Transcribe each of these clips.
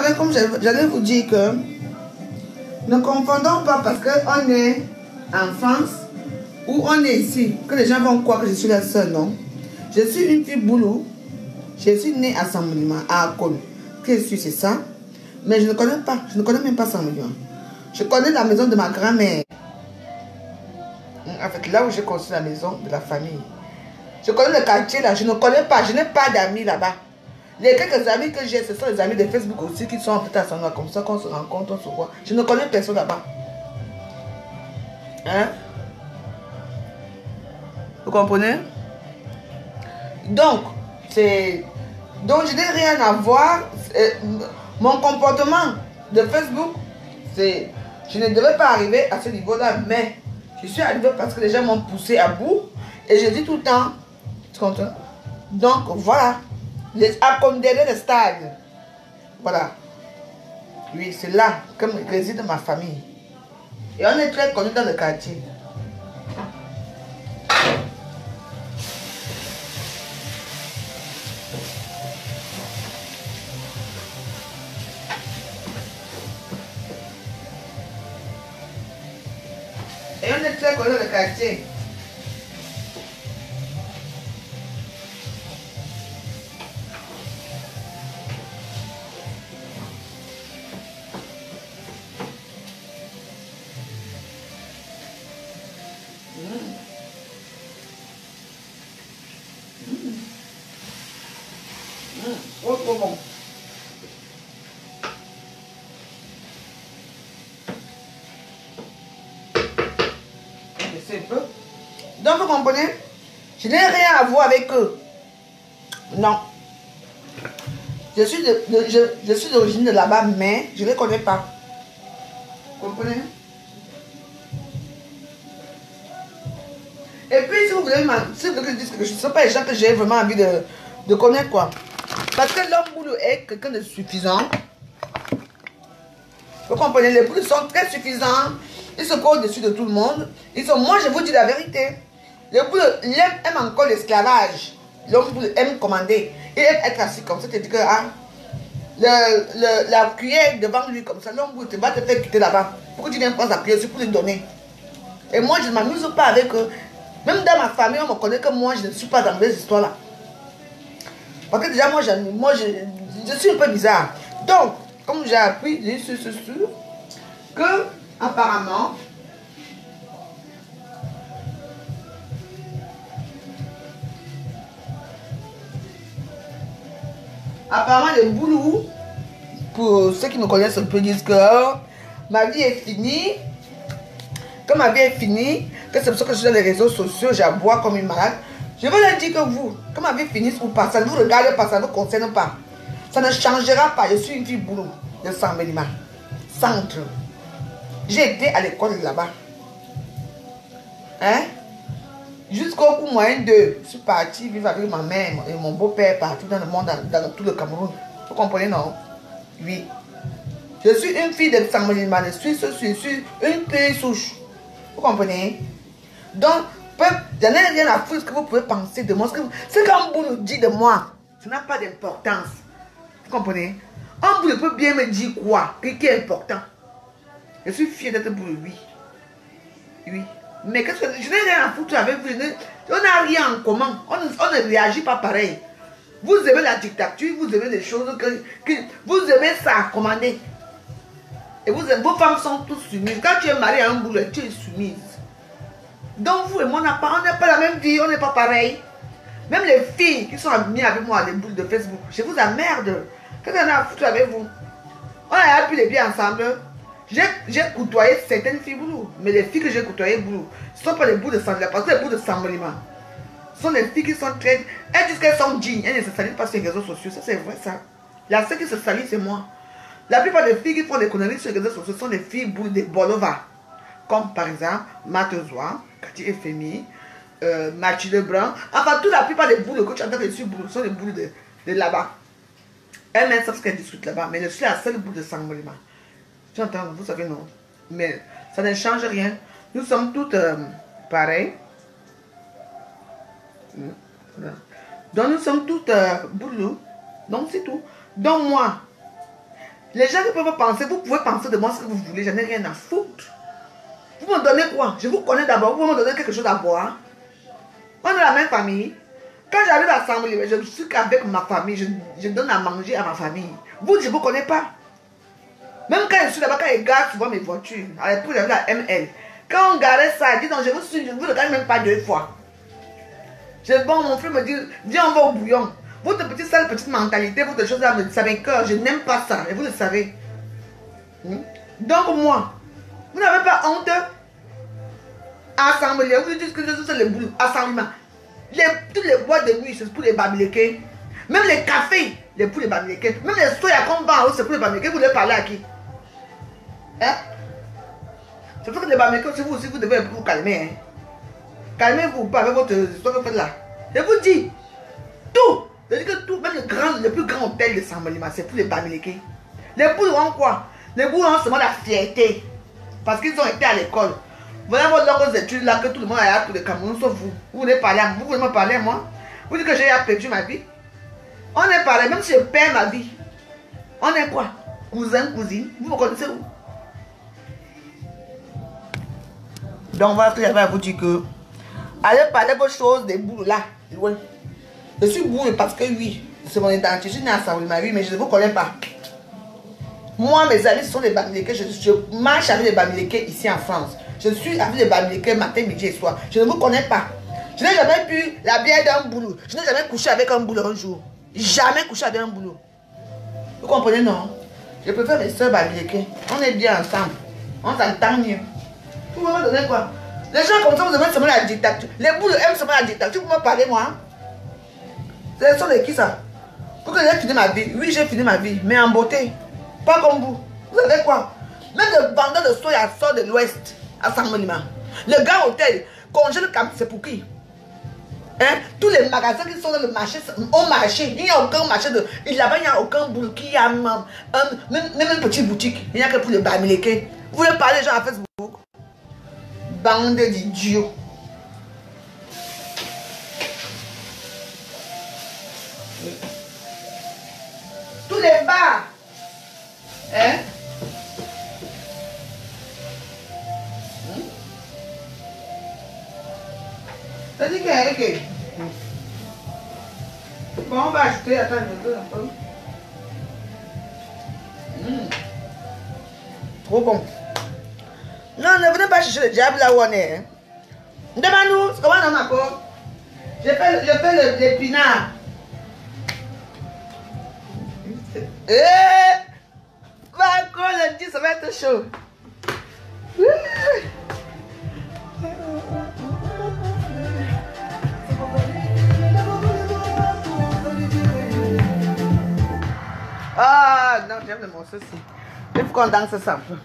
savez, comme j'allais vous dire que ne confondons pas parce qu'on est en France ou on est ici, que les gens vont croire que je suis la seule, non. Je suis une fille boulot. Je suis née à Saint-Moulin, à Akon. Que je suis, c'est ça. Mais je ne connais pas, je ne connais même pas Saint-Moulin. Je connais la maison de ma grand-mère. En fait, là où j'ai construit la maison de la famille. Je connais le quartier là, je ne connais pas, je n'ai pas d'amis là-bas. Les quelques amis que j'ai, ce sont les amis de Facebook aussi qui sont peut-être à Saint-Moulin, comme ça qu'on se rencontre, on se voit. Je ne connais personne là-bas. Hein? Vous comprenez? Donc, je n'ai rien à voir. Mon comportement de Facebook, je ne devais pas arriver à ce niveau-là, mais je suis arrivée parce que les gens m'ont poussé à bout. Et je dis tout le temps, tu comprends? Donc, voilà. À condamner le stade. Voilà. Oui, c'est là que réside ma famille. Et on est très connus dans le quartier. Et on est très connus dans le quartier. Trop bon. C'est peu. Donc vous comprenez, je n'ai rien à voir avec eux. Non. Je suis d'origine de là-bas, mais je ne les connais pas. Vous comprenez? Et puis si vous voulez que je dise que je ne sais pas les gens que j'ai vraiment envie de connaître quoi. Parce que l'homme boulot est quelqu'un de suffisant. Vous comprenez, les boules sont très suffisants. Ils se collent au-dessus de tout le monde. Moi, je vous dis la vérité. Le boulot aime encore l'esclavage. L'homme boulot aime commander. Il aime être assis comme ça. Tu dis que la cuillère devant lui comme ça. L'homme boulot va te faire quitter là-bas. Pourquoi tu viens prendre la cuillère? C'est pour lui donner. Et moi, je ne m'amuse pas avec eux. Même dans ma famille, on me connaît que moi, je ne suis pas dans ces histoires-là. Parce que déjà, moi, je suis un peu bizarre. Donc, comme j'ai appris, j'ai su que, apparemment, les boulous, pour ceux qui me connaissent un peu, disent que ma vie est finie. Que ma vie est finie, que c'est pour ça que je suis dans les réseaux sociaux, j'aboie comme une malade. Je veux leur dire que ma vie finisse ou pas, ça ne vous regarde pas, ça ne vous concerne pas. Ça ne changera pas. Je suis une fille boulot de Saint-Bélima. Centre. J'ai été à l'école là-bas. Hein? Jusqu'au coup moyen de... Je suis partie vivre avec ma mère et mon beau-père partout dans le monde, dans tout le Cameroun. Vous comprenez, non? Oui. Je suis une fille de Saint-Bélima, je suis une fille souche. Vous comprenez? Donc, je n'ai rien à foutre ce que vous pouvez penser de moi. Ce qu'un bout nous dit de moi, ça n'a pas d'importance. Vous comprenez? Un bout peut bien me dire quoi? Qui est important? Je suis fière d'être bout, oui. Oui. Mais qu'est-ce que je n'ai rien à foutre avec vous. On n'a rien en commun. On ne réagit pas pareil. Vous aimez la dictature, vous aimez les choses vous aimez ça, commander. Et vos femmes sont toutes soumises. Quand tu es mariée à un boulot, tu es soumise. Donc vous et moi, on n'est pas la même vie, on n'est pas pareil. Même les filles qui sont amies avec moi, les boules de Facebook, je vous emmerde. Qu'est-ce qu'on a à foutre avec vous? On a appris les pieds ensemble. J'ai côtoyé certaines filles boulot. Mais les filles que j'ai côtoyées boulot, ce ne sont pas les boules de Saint-Moulin, parce que les boules de Saint-Moulin. Ce sont les filles qui sont très... Elles disent qu'elles sont dignes, elles ne se salissent pas sur les réseaux sociaux. Ça c'est vrai ça. La seule qui se salit, c'est moi. La plupart des filles qui font des conneries sur les réseaux sociaux sont les filles boules de Bolova. Comme par exemple Matezoa, Cathy Efemi, Mathilde Brun. Enfin, toute la plupart des boules que tu entends dessus sont les boules de là-bas. Elles-mêmes savent ce qu'elles discutent là-bas. Mais je suis la seule boule de Saint-Moulin. Tu entends, vous savez non. Mais ça ne change rien. Nous sommes toutes pareilles. Voilà. Donc nous sommes toutes boulot. Donc c'est tout. Donc moi, Les gens qui peuvent penser, vous pouvez penser de moi ce que vous voulez, j'en ai rien à foutre. Vous me donnez quoi? Je vous connais d'abord, vous me donnez quelque chose à boire. On est la même famille. Quand j'arrive à Saint-Moulivet, je suis qu'avec ma famille, je donne à manger à ma famille. Vous, je ne vous connais pas. Même quand je suis là-bas, quand ils gardent souvent mes voitures, à l'époque j'avais la ML. Quand on garait ça, je dis non, je ne vous le gagne même pas 2 fois. Bon, mon frère me dit, viens, on va au bouillon. Votre petite sale petite mentalité, votre chose là, ça m'écoeure. Je n'aime pas ça, et vous le savez. Donc moi, vous n'avez pas honte. Assembler, vous dites que c'est le boulot. Assemblement. Toutes les boîtes de nuit, c'est pour les bamilekés. Même les cafés, c'est pour les bamilekés. Même les soya qu'on vend, c'est pour les bamilekés. Vous devez parler à qui? Hein? C'est pour que les bamilekés, si vous aussi, vous devez vous calmer. Hein? Calmez-vous pas avec votre histoire que vous faites là. Je vous dis, tout. Je dis que tout, même le plus grand hôtel de Saint-Malima, c'est pour les bamilekés. Les boules ont quoi? Les boules ont seulement la fierté. Parce qu'ils ont été à l'école. Voilà vos longues études là que tout le monde a pour le Cameroun, sauf vous. Vous voulez parler à moi? Vous voulez me parler à moi? Vous dites que j'ai perdu ma vie? On est parlé, même si je perds ma vie. On est quoi? Cousin, cousine? Vous me connaissez où? Donc voilà ce que j'avais à vous dire que allez parler vos choses des boules là. Ouais. Je suis boule parce que oui, c'est mon identité. Je suis née à Saint-Louis, oui, mais je ne vous connais pas. Moi, mes amis, ce sont des bamilekés. Je marche avec les bamilekés ici en France. Je suis avec les bamilekés matin, midi et soir. Je ne vous connais pas. Je n'ai jamais bu la bière d'un boulot. Je n'ai jamais couché avec un boulot un jour. Jamais couché avec un boulot. Vous comprenez, non? Je préfère les soeurs bamilekés. On est bien ensemble. On s'entend mieux. Vous me donnez quoi? Les gens comme ça, vous aimez seulement la dictature. Les boulots aiment seulement la dictature. Vous me parlez, moi? Ce sont les qui ça? Pour que j'ai fini ma vie. Oui, j'ai fini ma vie, mais en beauté. Pas comme vous. Vous savez quoi? Même le vendeur de soya sort de l'ouest à Saint-Malima. Le gars hôtel congèle le camp, c'est pour qui? Hein? Tous les magasins qui sont dans le marché, au marché, il n'y a aucun marché de. Là-bas, il n'y a aucun boulot qui a même une petite boutique. Il n'y a que pour les bamilekés. Vous voulez parler aux gens à Facebook? Bande d'idiots. Tous les bars. Hein? Ça dit que, ok. Bon, on va ajouter, attends, je veux un peu. Trop bon. Non, ne venez pas chercher le diable là où on est. Hein. Demande-nous, comment on a encore? Je fais l'épinard. Va encore le dire, ça va être chaud. Ah non, j'aime le morceau aussi. Il faut qu'on danse ça un peu.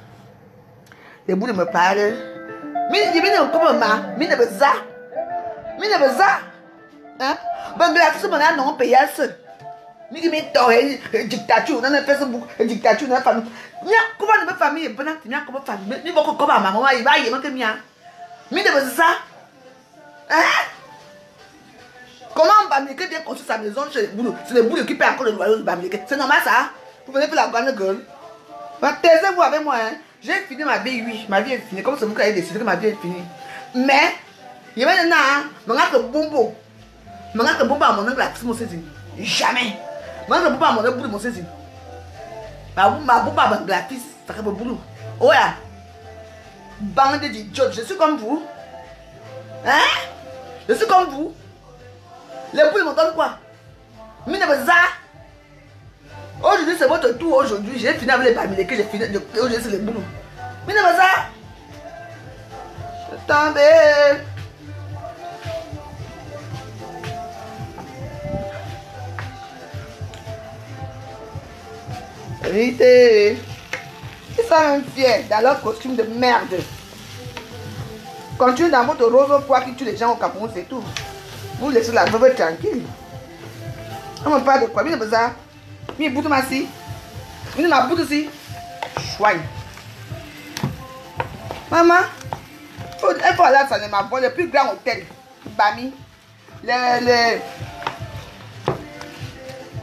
Les boules me parlent. Mais je viens de comme ma, mais ne veux ça. Mais ne veux ça. Hein? Ben, la tout ce monde a non payé ça. Mais je mets toi, dictature, dans le Facebook, dictature, dans la famille. Comment de ma famille est bonne, tu m'as comme famille. Mais beaucoup comme ma maman, il va y manquer mien. Mais ne veux ça. Hein? Comment on va me bien construire sa maison chez les boules? C'est les boules qui paient encore le loyer de Bamileke. C'est normal ça? Vous venez pour la grande gueule. Taisez-vous avec moi. Hein? J'ai fini ma vie, oui. Ma vie est finie. Comme c'est vous qui avez décidé que ma vie est finie. Mais, il y a maintenant, je regarde que Bombo. Je regarde que Bombo a mon oncle à mon saisine. Jamais. Je regarde que Bombo a mon oncle mon saisine. Ma Bombo a la fille, ça fait boulot. Oh là. Bande d'idiots. Je suis comme vous. Hein? Je suis comme vous. Les boules me donnent quoi? Mais ne me ça. Aujourd'hui c'est votre tour. Aujourd'hui j'ai fini avec les bamilekés. J'ai fini. Aujourd'hui c'est les boules. Mais ne me ça. Attendez. Vérité. Ils sont même fiers dans leur costume de merde. Continuez dans votre rose poids qui tue les gens au Cameroun, c'est tout. Vous laissez la veuve tranquille. On me parle de quoi? Bien de ça. Bien bout de ma si. Bien ma bout aussi. Chouaille. Maman. Il faut aller à Saint-Léman, le plus grand hôtel. Bami.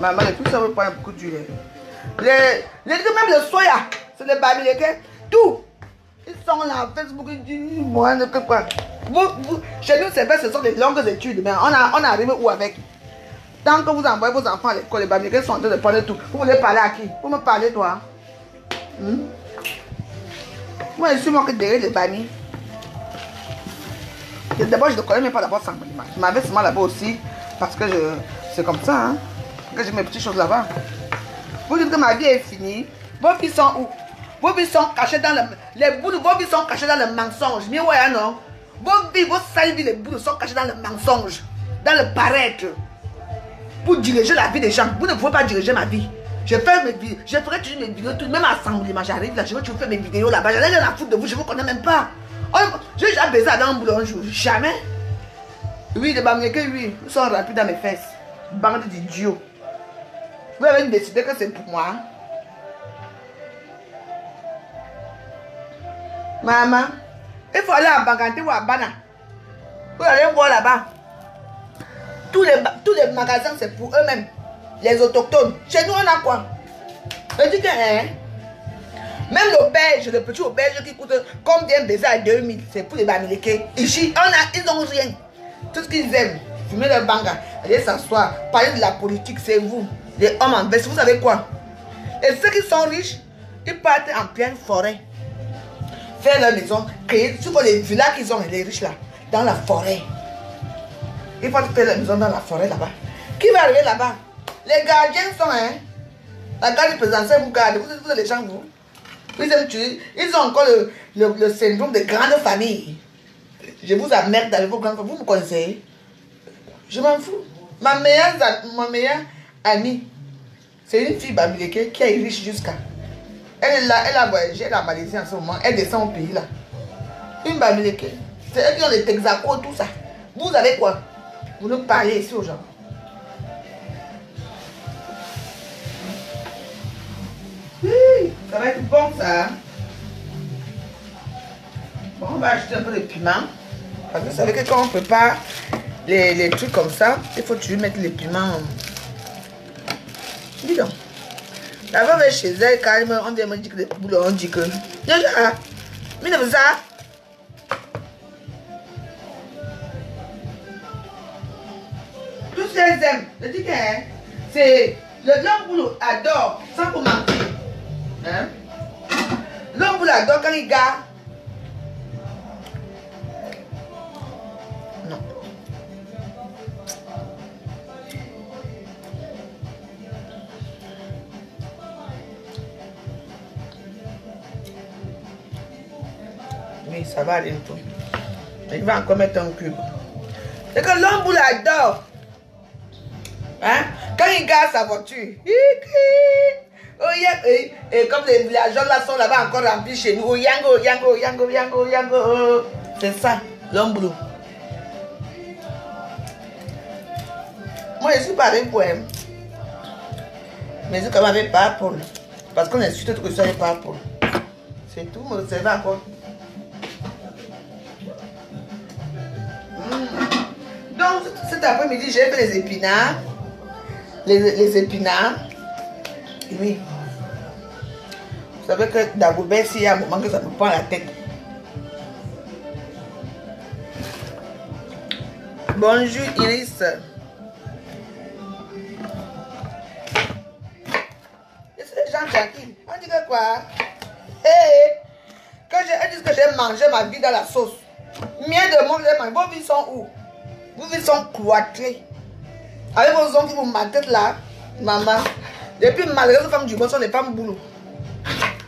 Maman, le plus ça veut prendre beaucoup d'huile. Même le soya, c'est les Bamileke. Tout. Ils sont là, Facebook, ils disent, moi, ne quoi. Chez nous, c'est vrai, ce sont des longues études, mais on arrive où avec? Tant que vous envoyez vos enfants à l'école, les Bamileke sont en train de parler tout. Vous voulez parler à qui? Vous me parlez, toi? Moi, je suis moi qui derrière les Bami. D'abord, je ne connais même pas d'abord Sangbelima. Je m'avais seulement là-bas aussi, parce que c'est comme ça, hein, que j'ai mes petites choses là-bas. Vous dites que ma vie est finie. Vos filles sont où? Vos vies sont cachées dans le... Les bouts de vos vies sont cachées dans le mensonge. Mais ouais, non? Vos vies, vos sales vies, les bouts sont cachés dans le mensonge. Dans le paraître. Pour diriger la vie des gens. Vous ne pouvez pas diriger ma vie. Je ferai toujours mes vidéos, tout, même à Sangbelima, j'arrive là, je veux toujours faire mes vidéos là-bas. J'en ai rien à foutre de vous, je ne vous connais même pas. J'ai déjà baisé dans un boulot un jour. Jamais. Oui, les Bamileke, oui. Ils sont rapides dans mes fesses. Bande d'idiots. Vous avez décidé que c'est pour moi. Maman, il faut aller à Bagante ou à Bana. Vous allez voir là-bas. Tous les magasins, c'est pour eux-mêmes. Les autochtones. Chez nous, on a quoi? Je dis que, hein? Même l'auberge, le petit auberge qui coûte combien baiser à 2000, c'est pour les Bamileke. Ici, ils n'ont rien. Tout ce qu'ils aiment, fumer le banga, aller s'asseoir, parler de la politique, c'est vous. Les hommes en veste, vous savez quoi? Et ceux qui sont riches, ils partent en pleine forêt. Faire leur maison, créer, sur les villas qu'ils ont, les riches là, dans la forêt. Ils vont faire leur maison dans la forêt là-bas. Qui va arriver là-bas? Les gardiens sont, hein? La garde présidentielle vous garde, vous êtes les gens, vous. Ils aiment tuer. Ils ont encore le syndrome de grande famille. Je vous emmerde avec vos grandes familles. Vous me connaissez? Je m'en fous. Ma meilleure amie, c'est une fille Bamileke qui est riche jusqu'à. Elle est là, elle a voyagé à Malaisie en ce moment. Elle descend au pays là. Une Bamileke. C'est eux qui ont les Texaco, tout ça. Vous avez quoi? Vous nous parlez ici aux gens. Ça va être bon ça. Bon, on va acheter un peu de piment. Parce que vous savez que quand on prépare les trucs comme ça, il faut toujours mettre les piments. Dis donc. La veuve est chez elle, carrément, on dit que les boules, on dit que. Déjà, mais de ça. Tout ce qu'elles aiment, je dis que c'est. L'homme boulot adore, sans vous mentir. Hein? L'homme boulot adore quand il garde. Non. Oui, ça va aller un peu. Il va encore mettre un cube. C'est que l'homme boulot adore. Hein? Quand il garde sa voiture, et comme les villageois là sont là-bas encore remplis chez nous, yango, yango, yango, yango, yango. C'est ça, l'homme boulot. Moi, je suis pareil pour elle. Mais je suis quand même avec Paul. Parce qu'on est sûr que je suis avec Paul. C'est tout, me servez encore. Donc, cet après-midi, j'ai fait les épinards. Les épinards. Oui. Vous savez que Dagobert, s'il y a un moment que ça me prend la tête. Bonjour Iris. C'est les gens tranquilles. On dit que quoi? Hey, quand ils disent que j'ai mangé ma vie dans la sauce. Mien de moi, j'ai mangé. Vos vies sont où? Vos vies sont cloîtrées. Avec vos ongles qui vous maltraitent là, maman. Depuis malgré les femmes du monde sont les femmes boulot.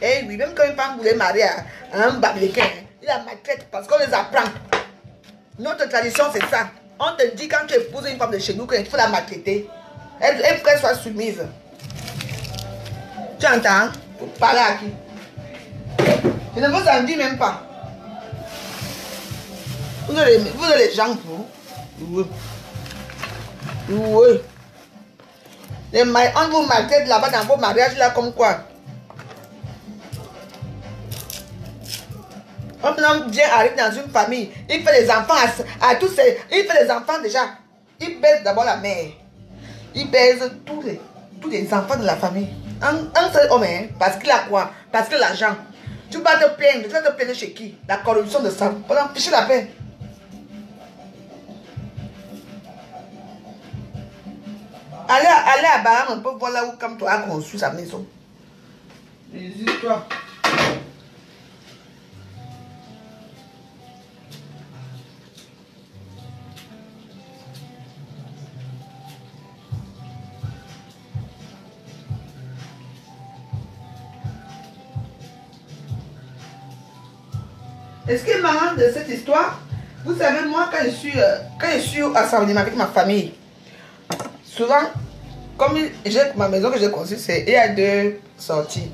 Eh oui, même quand une femme voulait marier à un Bamileke, il la maltraite parce qu'on les apprend. Notre tradition, c'est ça. On te dit quand tu épouses une femme de chez nous qu'il faut la maltraiter. Elle faut qu'elle soit soumise. Tu entends? Vous parlez à qui? Je ne vous en dis même pas. Vous avez les gens pour vous. Oui. On vous maltraite là-bas dans vos mariages là comme quoi? Un homme bien arrive dans une famille, il fait les enfants à tous ces... Il fait les enfants déjà. Il baise d'abord la mère. Il baise tous les enfants de la famille. Un seul homme, hein, parce qu'il a quoi? Parce que l'argent. Tu vas te plaindre. Tu vas te plaindre chez qui? La corruption de ça. Pour empêcher la paix. Allez à Baham un peu voir là où comme toi a construit sa maison. Hésite-toi. Et ce qui est marrant de cette histoire, vous savez, moi, quand je suis à Saint-Denis avec ma famille, souvent, comme j'ai ma maison que j'ai construite, il y a 2 sorties.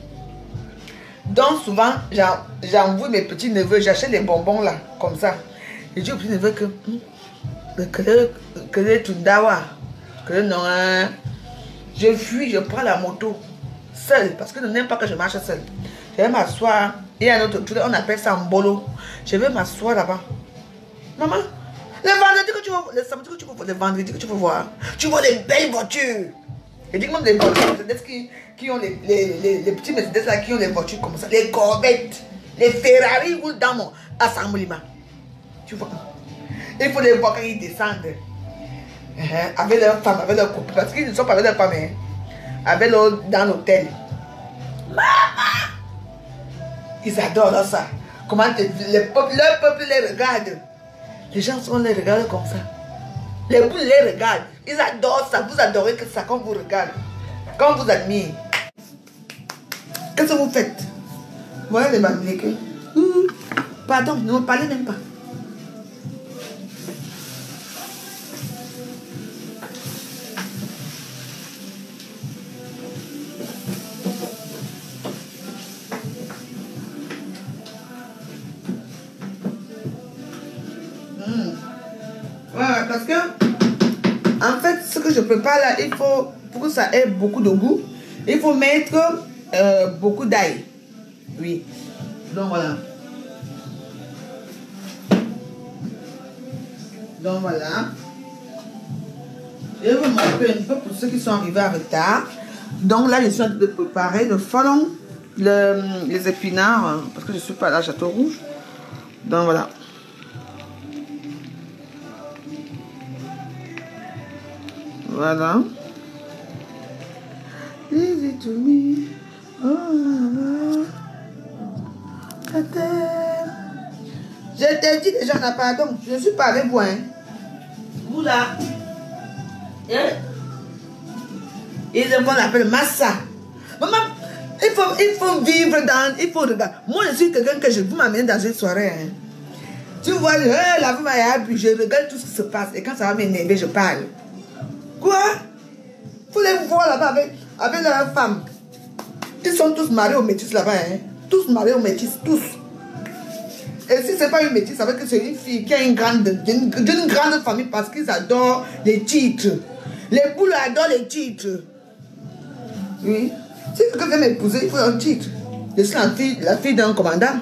Donc, souvent, j'envoie mes petits neveux, j'achète les bonbons là, comme ça. Je dis aux petits neveux que le Tundawa, que le non, hein. Je fuis, je prends la moto, seule, parce que je n'aime pas que je marche seule. Je vais m'asseoir. Il y a un autre truc, on appelle ça un bolo. Je vais m'asseoir là-bas. Maman, le vendredi que tu vas, le samedi que tu vas, le vendredi que tu vas voir, tu vois les belles voitures. Je dis même les voitures qui ont les petits Mercedes là, qui ont les voitures comme ça, les Corvettes, les Ferrari roulent dans mon assemblement. Tu vois. Il faut les voir quand ils descendent. Avec leurs femmes, avec leurs couples, parce qu'ils ne sont pas avec leurs femmes, hein. Avec leur dans l'hôtel. Maman! Ils adorent ça. Comment le peuple les regarde. Les gens sont les regardent comme ça. Les boules les regardent. Ils adorent ça. Vous adorez que ça quand vous regardez. Quand vous admirez. Qu'est-ce que vous faites? Voilà les Bamileke. Pardon, ne me parlez même pas. Voilà, parce que en fait, ce que je prépare là, il faut, pour que ça ait beaucoup de goût, il faut mettre beaucoup d'ail. Oui. Donc voilà. Donc voilà. Je vais vous montrer un peu pour ceux qui sont arrivés en retard. Donc là, je suis en train de préparer le frelon, les épinards, parce que je ne suis pas là à Château Rouge. Donc voilà. Voilà. Easy to me. Oh, je t'ai dit déjà, pardon. Je ne suis pas avec vous. Hein. Vous là. Ils vont l'appeler Massa. Maman, il faut vivre dans. Il faut regarder. Moi, je suis quelqu'un que je vous m'amène dans une soirée. Hein. Tu vois, la vie m'a appris. Je regarde tout ce qui se passe. Et quand ça va m'énerver, je parle. Quoi? Vous les voir là-bas avec leurs femmes. Ils sont tous mariés aux métis là-bas. Hein? Tous mariés aux métis, tous. Et si ce n'est pas une métisse, ça veut dire que c'est une fille qui a d'une grande famille parce qu'ils adorent les titres. Les boules adorent les titres. Oui. Si quelqu'un veut m'épouser, il faut un titre. Je suis la fille d'un commandant.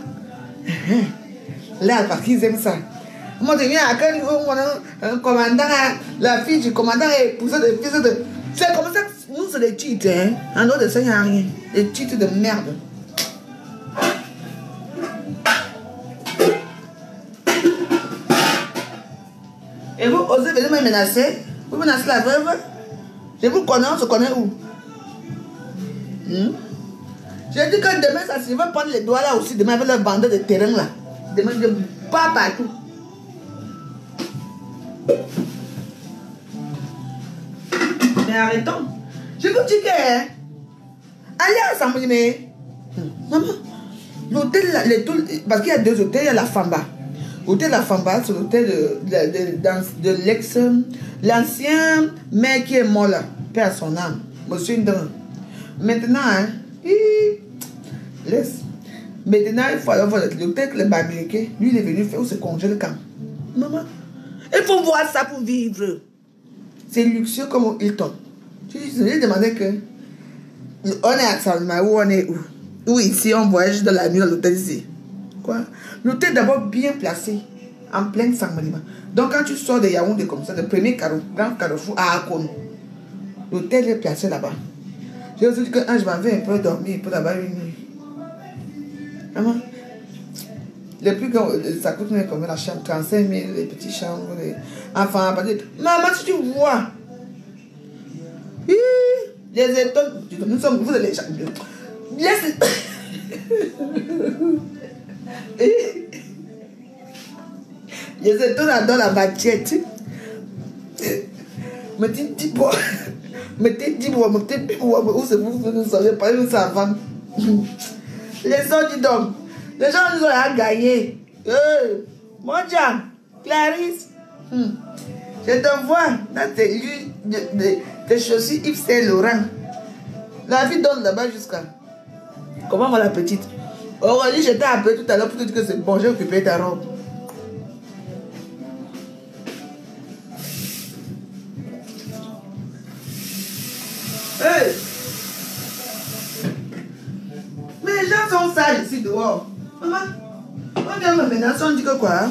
Là, parce qu'ils aiment ça. Moi, je viens à quel niveau un commandant, la fille du commandant est épousée de fils de. C'est comme ça que nous, c'est des titres, hein. En dehors de ça, il n'y a rien. Des titres de merde. Et vous osez venir me menacer? Vous menacez la veuve? Je vous connais, on se connaît où? J'ai dit que demain, ça se va prendre les doigts là aussi, demain avec le bandeur de terrain là. Demain, je pas partout. Mais arrêtons. Je vous dis que, hein, allez ensemble, mais maman, l'hôtel, parce qu'il y a 2 hôtels, il y a la Famba. L'hôtel La Famba, c'est l'hôtel de l'ancien maire qui est mort là, paix à son âme, monsieur Ndran. Maintenant, hein, laisse. Maintenant, il faut aller voir l'hôtel que le Bamileke, lui, il est venu faire où se congèle quand. Maman, il faut voir ça pour vivre. C'est luxueux comme Hilton. Je lui ai demandé que on est à Salma, où on est où? Où ici, on voyage dans la nuit dans l'hôtel ici. Quoi? L'hôtel d'abord bien placé, en plein Sangalima. Donc quand tu sors de Yaoundé comme ça, le premier grand carrefour à Akon, l'hôtel est placé là-bas. J'ai aussi dit que je m'en vais un peu dormir pour là-bas une nuit. Maman, les plus grands, ça coûte combien la chambre? 35 000, les petites chambres, les enfants. Maman, si tu vois, les étoiles, nous sommes, vous allez les champions. Les étoiles dans la matière. Mettez 10 bois. Mettez 10 bois, mettez 10 bois. Où c'est vous ne savez pas, nous savons. Les autres, dis donc. Les gens nous ont gagné. Mon Dieu, Clarisse. Je te vois dans tes chaussures Yves Saint Laurent. La vie donne là-bas jusqu'à. Comment va la petite? Aurélie, je t'ai appelé tout à l'heure pour te dire que c'est bon, j'ai occupé ta robe. Hey! Mais les gens sont sages ici dehors. Maman, on vient me menacer, on dit que quoi?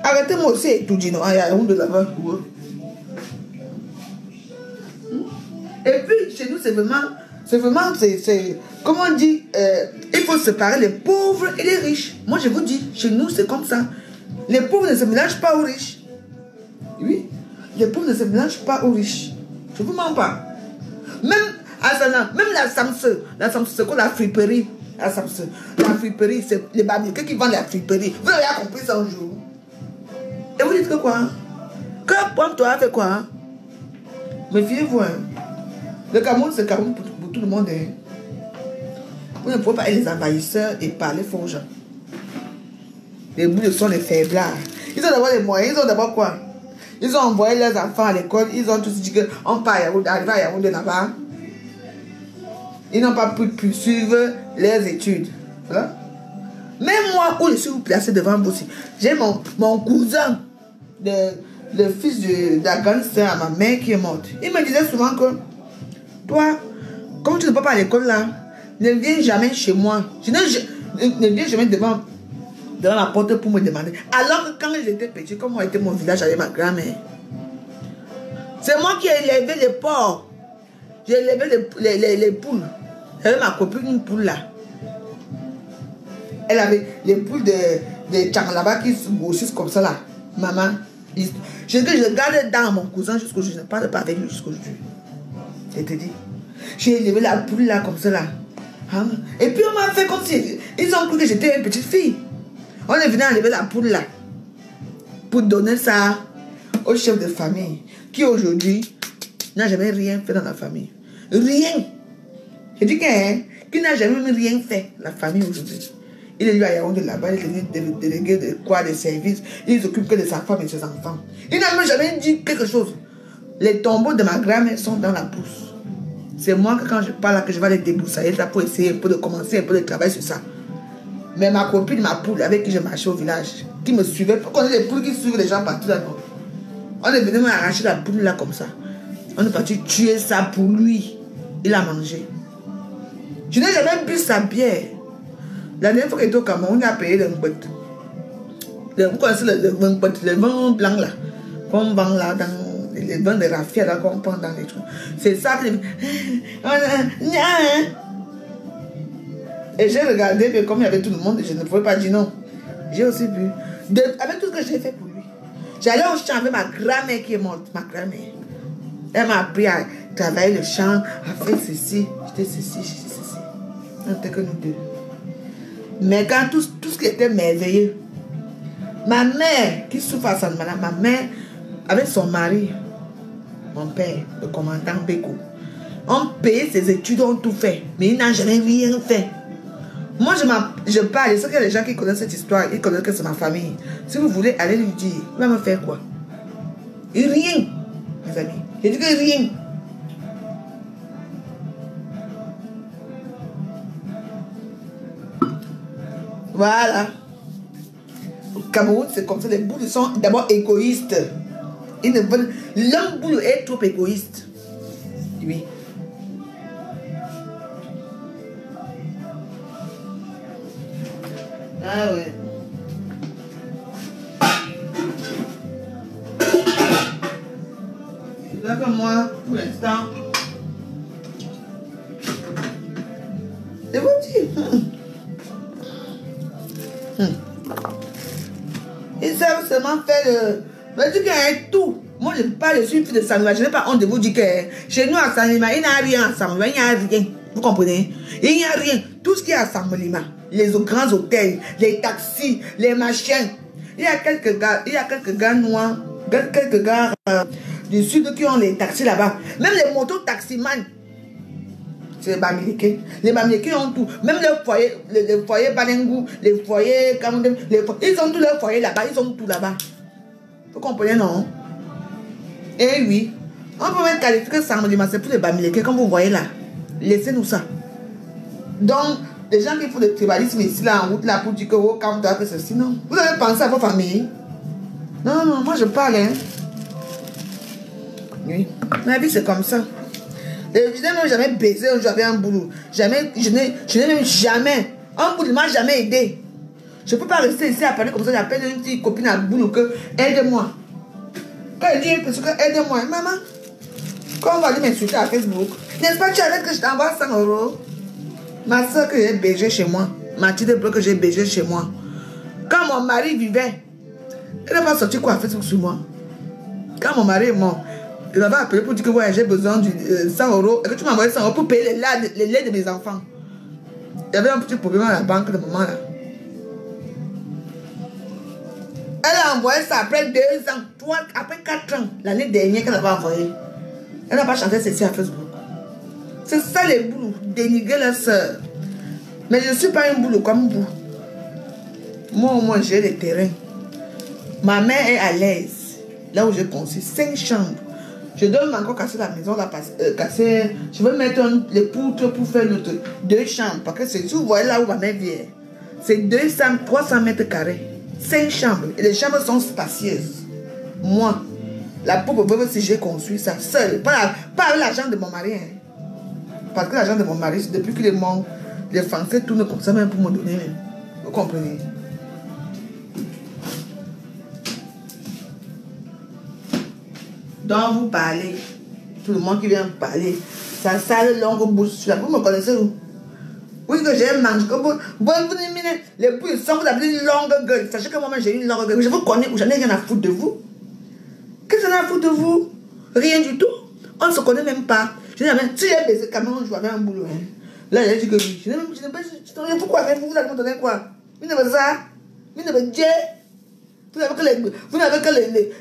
Arrêtez-moi aussi tout dit non, il y a un de là-bas. Et puis, chez nous, c'est vraiment, comment on dit, il faut séparer les pauvres et les riches. Moi, je vous dis, chez nous, c'est comme ça. Les pauvres ne se mélangent pas aux riches. Oui, les pauvres ne se mélangent pas aux riches. Je ne vous mens pas. Même la Samse, c'est quoi la friperie? La friperie, c'est les babioquets qui vendent la friperie. Vous avez compris ça un jour. Et vous dites que quoi? Que Pointe-toi fait quoi? Méfiez-vous. Le Cameroun, c'est Cameroun pour tout le monde. Vous ne pouvez pas être les envahisseurs et parler faux aux gens. Les boules sont les faiblards. Ils ont d'abord les moyens. Ils ont d'abord quoi? Ils ont envoyé leurs enfants à l'école. Ils ont tous dit qu'on part à Yaoundé là-bas. Ils n'ont pas pu poursuivre leurs études. Voilà. Même moi, où je suis placé devant vous aussi, j'ai mon cousin, le fils de la grande sœur à ma mère qui est morte. Il me disait souvent que toi, comme tu ne peux pas à l'école là, ne viens jamais chez moi. Ne viens jamais devant la porte pour me demander. Alors que quand j'étais petit, comme moi était mon village avec ma grand-mère, c'est moi qui ai élevé les porcs. J'ai élevé les poules. J'avais ma copine une poule là. Elle avait les poules de Tchang là-bas qui se grossissent comme ça là. Maman, je garde dans mon cousin jusqu'au jour. Je ne parle pas avec lui jusqu'au jour. Je te dis. J'ai élevé la poule là comme ça là. Hein? Et puis on m'a fait comme si ils ont cru que j'étais une petite fille. On est venu enlever la poule là pour donner ça au chef de famille qui aujourd'hui n'a jamais rien fait dans la famille. Rien. Je dis qu'il n'a jamais rien fait la famille aujourd'hui. Il est lui à Yaoundé là-bas, il est délégué de quoi, des services. Il s'occupe que de sa femme et de ses enfants. Il n'a même jamais dit quelque chose. Les tombeaux de ma grand-mère sont dans la brousse. C'est moi que quand je parle que je vais les débroussailler là pour essayer un peu de commencer un peu de travail sur ça. Mais ma copine, ma poule avec qui je marchais au village, qui me suivait, pour qu'on ait des poules qui suivent les gens partout là. On est venu m'arracher la poule là comme ça. On est parti tuer ça pour lui. Il a mangé. Je n'ai jamais bu sa bière. La dernière fois qu'il était au Cameroun, on a payé le mbet. Vous connaissez le vin blanc là, qu'on vend là dans les vins de raffia là, qu'on prend dans les trucs. C'est ça que et j'ai regardé, mais comme il y avait tout le monde, je ne pouvais pas dire non. J'ai aussi bu. Avec tout ce que j'ai fait pour lui. J'allais au champ avec ma grand-mère qui est morte, ma grand-mère. Elle m'a appris à travailler le champ, à faire ceci. J'étais ceci, j'étais ceci. On n'était que nous deux. Mais quand tout ce qui était merveilleux, ma mère qui souffre à San Mala, ma mère avec son mari, mon père, le commandant Beko, ont payé ses études, ont tout fait, mais il n'a jamais rien fait. Moi, je parle, et c'est qu'il y a des gens qui connaissent cette histoire, ils connaissent que c'est ma famille. Si vous voulez aller lui dire, il va me faire quoi? Et rien, mes amis. J'ai dit que rien. Voilà. Au Cameroun, c'est comme ça. Les boules sont d'abord égoïstes. Ils ne veulent... L'homme boule est trop égoïste. Oui. Ah ouais. Là que moi, pour l'instant, vous dis. Ils savent seulement faire le... Je dis qu'il y a tout. Moi, je parle, je suis une fille de Sanima. Je n'ai pas honte de vous dire que chez nous, à Sanima, il n'y a rien à Sanima. Il n'y a rien. Vous comprenez? Il n'y a rien. Tout ce qui est à Sanima, les grands hôtels, les taxis, les machins. Il y a quelques gars noirs, quelques gars du sud qui ont les taxis là-bas. Même les motos taximans. C'est les Bamileke. Les Bamileke ont tout. Même les foyers Balengou, les foyers Kamondem, ils ont tous leurs foyers là-bas. Ils ont tout là-bas. Vous comprenez, non? Eh oui. On peut même qualifier ça, c'est pour les Bamileke, comme vous voyez là. Laissez-nous ça. Donc, les gens qui font le tribalisme ici, là, en route, là, pour dire que, oh, calme-toi, que ceci, non. Vous avez pensé à vos familles? Non, non, moi je parle, hein. Oui. Ma vie, c'est comme ça. Je n'ai même jamais baisé un jour avec un boulot. Jamais, je n'ai même jamais. Un boulot ne m'a jamais aidé. Je ne peux pas rester ici à parler comme ça. J'appelle une petite copine à boulot que aide-moi. Quand elle dit parce que aide-moi, maman. Quand on va aller m'insulter à Facebook, n'est-ce pas, tu as que je t'envoie 100 €? Ma soeur que j'ai baisé chez moi, Mathilde Bleu que j'ai baisé chez moi. Quand mon mari vivait, elle n'a pas sorti quoi à Facebook sur moi. Quand mon mari est mort, il m'avait appelé pour dire que ouais, j'ai besoin de 100 € et que tu m'as envoyé 100 € pour payer les laits de mes enfants. Il y avait un petit problème à la banque de maman là. Elle a envoyé ça après 2 ans, après 4 ans, l'année dernière qu'elle avait envoyé. Elle n'a pas chanté ceci à Facebook. C'est ça les boulots, dénigrer leur soeur. Mais je ne suis pas un boulot comme vous. Moi au moins j'ai les terrains. Ma mère est à l'aise. Là où je construis 5 chambres. Je dois encore casser la maison là, casser. Je veux mettre les poutres pour faire l'autre 2 chambres. Parce que c'est, vous voyez là où ma mère vient. C'est 300 mètres carrés. 5 chambres. Et les chambres sont spacieuses. Moi, la pauvre veuve, si j'ai construit ça seule, pas avec l'argent de mon mari. Hein. Parce que l'argent de mon mari, c'est depuis qu'il est mort, les Français tournent comme ça même pour me donner. Même. Vous comprenez? Donc vous parlez, tout le monde qui vient parler, ça sale longue bouche sur la. Vous me connaissez où? Oui, que j'ai mangé. Les bouilles sont vous avez une longue gueule. Sachez que moi-même j'ai une longue gueule. Je vous connais où j'en ai rien à foutre de vous. Qu'est-ce que j'en ai à foutre de vous? Rien du tout. On ne se connaît même pas. Je dis, si j'ai baisé Cameroun, je avais un boulot. Hein. Là, j'ai dit que oui. Je n'ai pas rien. Pourquoi? Vous allez me donner quoi? Vous n'avez pas ça? Vous n'avez pas vous n'avez que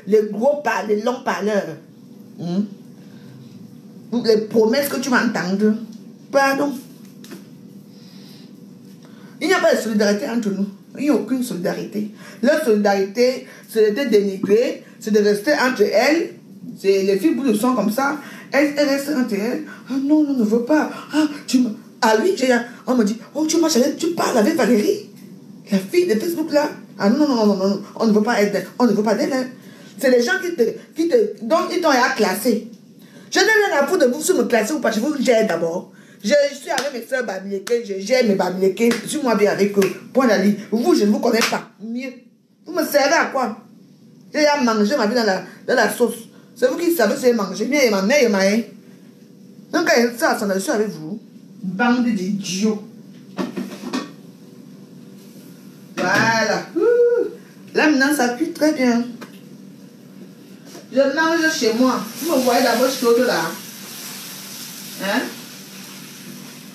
les gros parleurs, les longs parleurs. Les promesses que tu vas entendre. Pardon. Il n'y a pas de solidarité entre nous. Il n'y a aucune solidarité. Leur solidarité, c'est de dénigrer, c'est de rester entre elles. Les filles boules sont comme ça. Elles restent entre elles. Ah non, non, ne veux pas. Ah oui, on me dit, oh, tu parles avec Valérie, la fille de Facebook là. Ah non, non, non, non, non, on ne veut pas être, on ne veut pas d'elle. Hein. C'est les gens donc ils t'ont à classer. Je n'ai rien à foutre de vous sur me classer ou pas. Je vous gère d'abord. Je suis avec mes soeurs Bamileke, je gère mes Bamileke, je suis moi bien avec eux. Point d'aller. Vous, je ne vous connais pas. Mieux. Vous me servez à quoi? J'ai à manger ma vie dans la sauce. C'est vous qui savez si j'ai mangé. Bien, ma mère et ma haine. Donc, ça, je suis avec vous. Bande d'idiots. Voilà. Là, maintenant, ça cuit très bien. Je mange chez moi. Vous me voyez d'abord chaude là. Hein?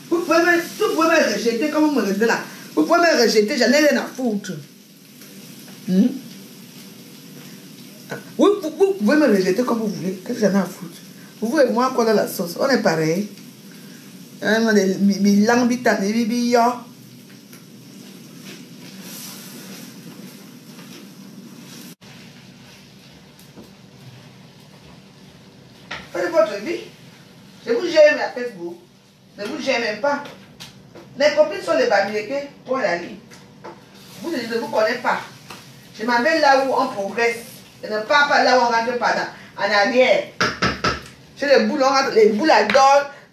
Vous pouvez me rejeter comme vous me rejetez là. Vous pouvez me rejeter, j'en ai rien à foutre. Vous pouvez me rejeter comme vous voulez. Qu'est-ce que j'en ai à foutre? Vous et moi, quoi dans la sauce? On est pareil. Faites votre vie. Je vous gère à Facebook. Ne vous gère même pas. Mes copines sont les Bamileke pour la vie. Vous ne vous connaissez pas. Je m'appelle là où on progresse. Je ne pars pas là où on rentre pas en arrière. Chez les boules, les boules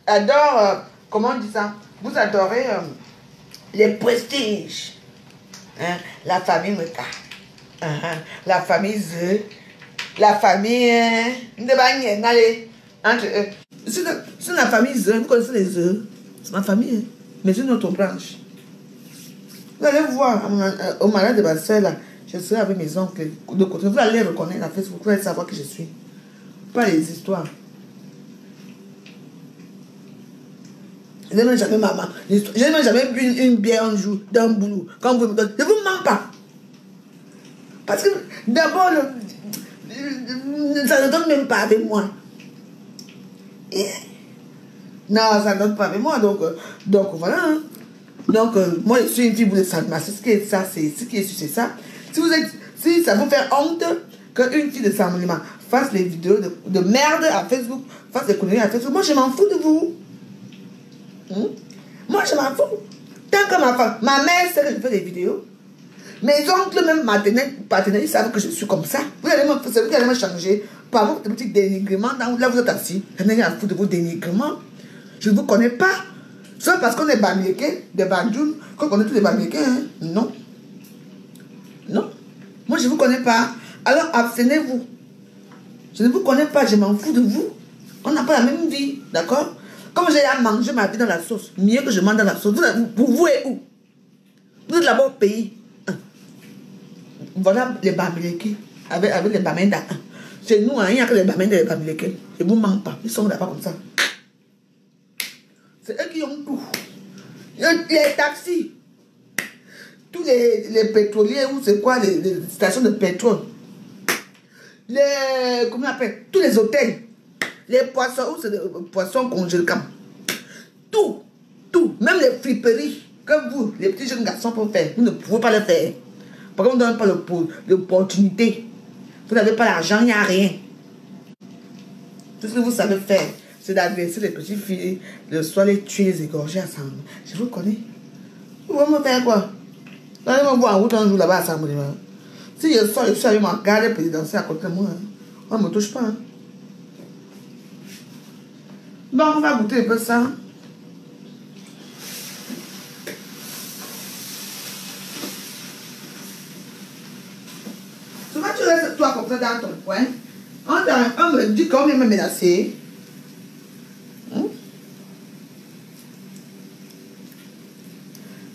adorent comment on dit ça? Vous adorez les prestiges. Hein? La famille Meka. La famille Ze. La famille. Entre eux. C'est la famille Ze. Vous connaissez les Ze? C'est ma famille. Mais c'est notre branche. Vous allez voir, au mariage de ma soeur, là, je serai avec mes oncles de côté. Vous allez reconnaître la Facebook, vous allez savoir qui je suis. Pas les histoires. Je n'ai même jamais maman. Je n'ai même jamais bu une bière un jour d'un boulot. Quand vous me donnez, je ne vous mens pas. Parce que d'abord, ça ne donne même pas avec moi. Et, non, ça ne donne pas avec moi. Donc voilà. Hein. Donc, moi, je suis une fille de Saint-Domingue. C'est ce qui est ça, c'est ce qui est c'est ça. Si ça vous fait honte qu'une fille de Saint-Domingue fasse les vidéos de merde à Facebook, fasse des conneries à Facebook, moi, je m'en fous de vous. Moi, je m'en fous. Tant que ma mère sait que je fais des vidéos, mes oncles, même partenaires, ils savent que je suis comme ça. Vous allez me changer par votre petit dénigrement. Là, vous êtes assis. Je n'ai rien à foutre de vos dénigrements. Je ne vous connais pas. Sauf parce qu'on est Bamileke, des Banjoun, qu'on connaît tous les Bamileke. Hein? Non. Non. Moi, je ne vous connais pas. Alors, abstenez-vous. Je ne vous connais pas. Je m'en fous de vous. On n'a pas la même vie. D'accord? Comme j'ai à manger ma vie dans la sauce, mieux que je mange dans la sauce. Vous êtes où? Vous êtes là-bas au pays. Voilà les Bamileke avec les Bamenda. C'est nous, il n'y a que les Bamenda et les Bamileke. Je ne vous mens pas. Ils sont là-bas comme ça. C'est eux qui ont tout. Les taxis. Tous les pétroliers, ou c'est quoi, les stations de pétrole. Comment on appelle? Tous les hôtels. Les poissons, ou c'est des poissons congelés. Tout. Même les friperies que vous, les petits jeunes garçons, peuvent faire. Vous ne pouvez pas le faire. Parce qu'on ne donne pas l'opportunité. Vous n'avez pas l'argent, il n'y a rien. Tout ce que vous savez faire, c'est d'adresser les petites filles, le soir les tuer, les égorger ensemble. Je vous connais. Vous voulez me faire quoi? Vous allez me voir en route un jour là-bas ensemble. Si je sors, je suis allé me garder présidentiel à côté de moi. Hein. On ne me touche pas. Hein. Bon, on va goûter un peu ça. Souvent, tu restes toi comme ça dans ton coin. On me dit qu'on vient me menacer.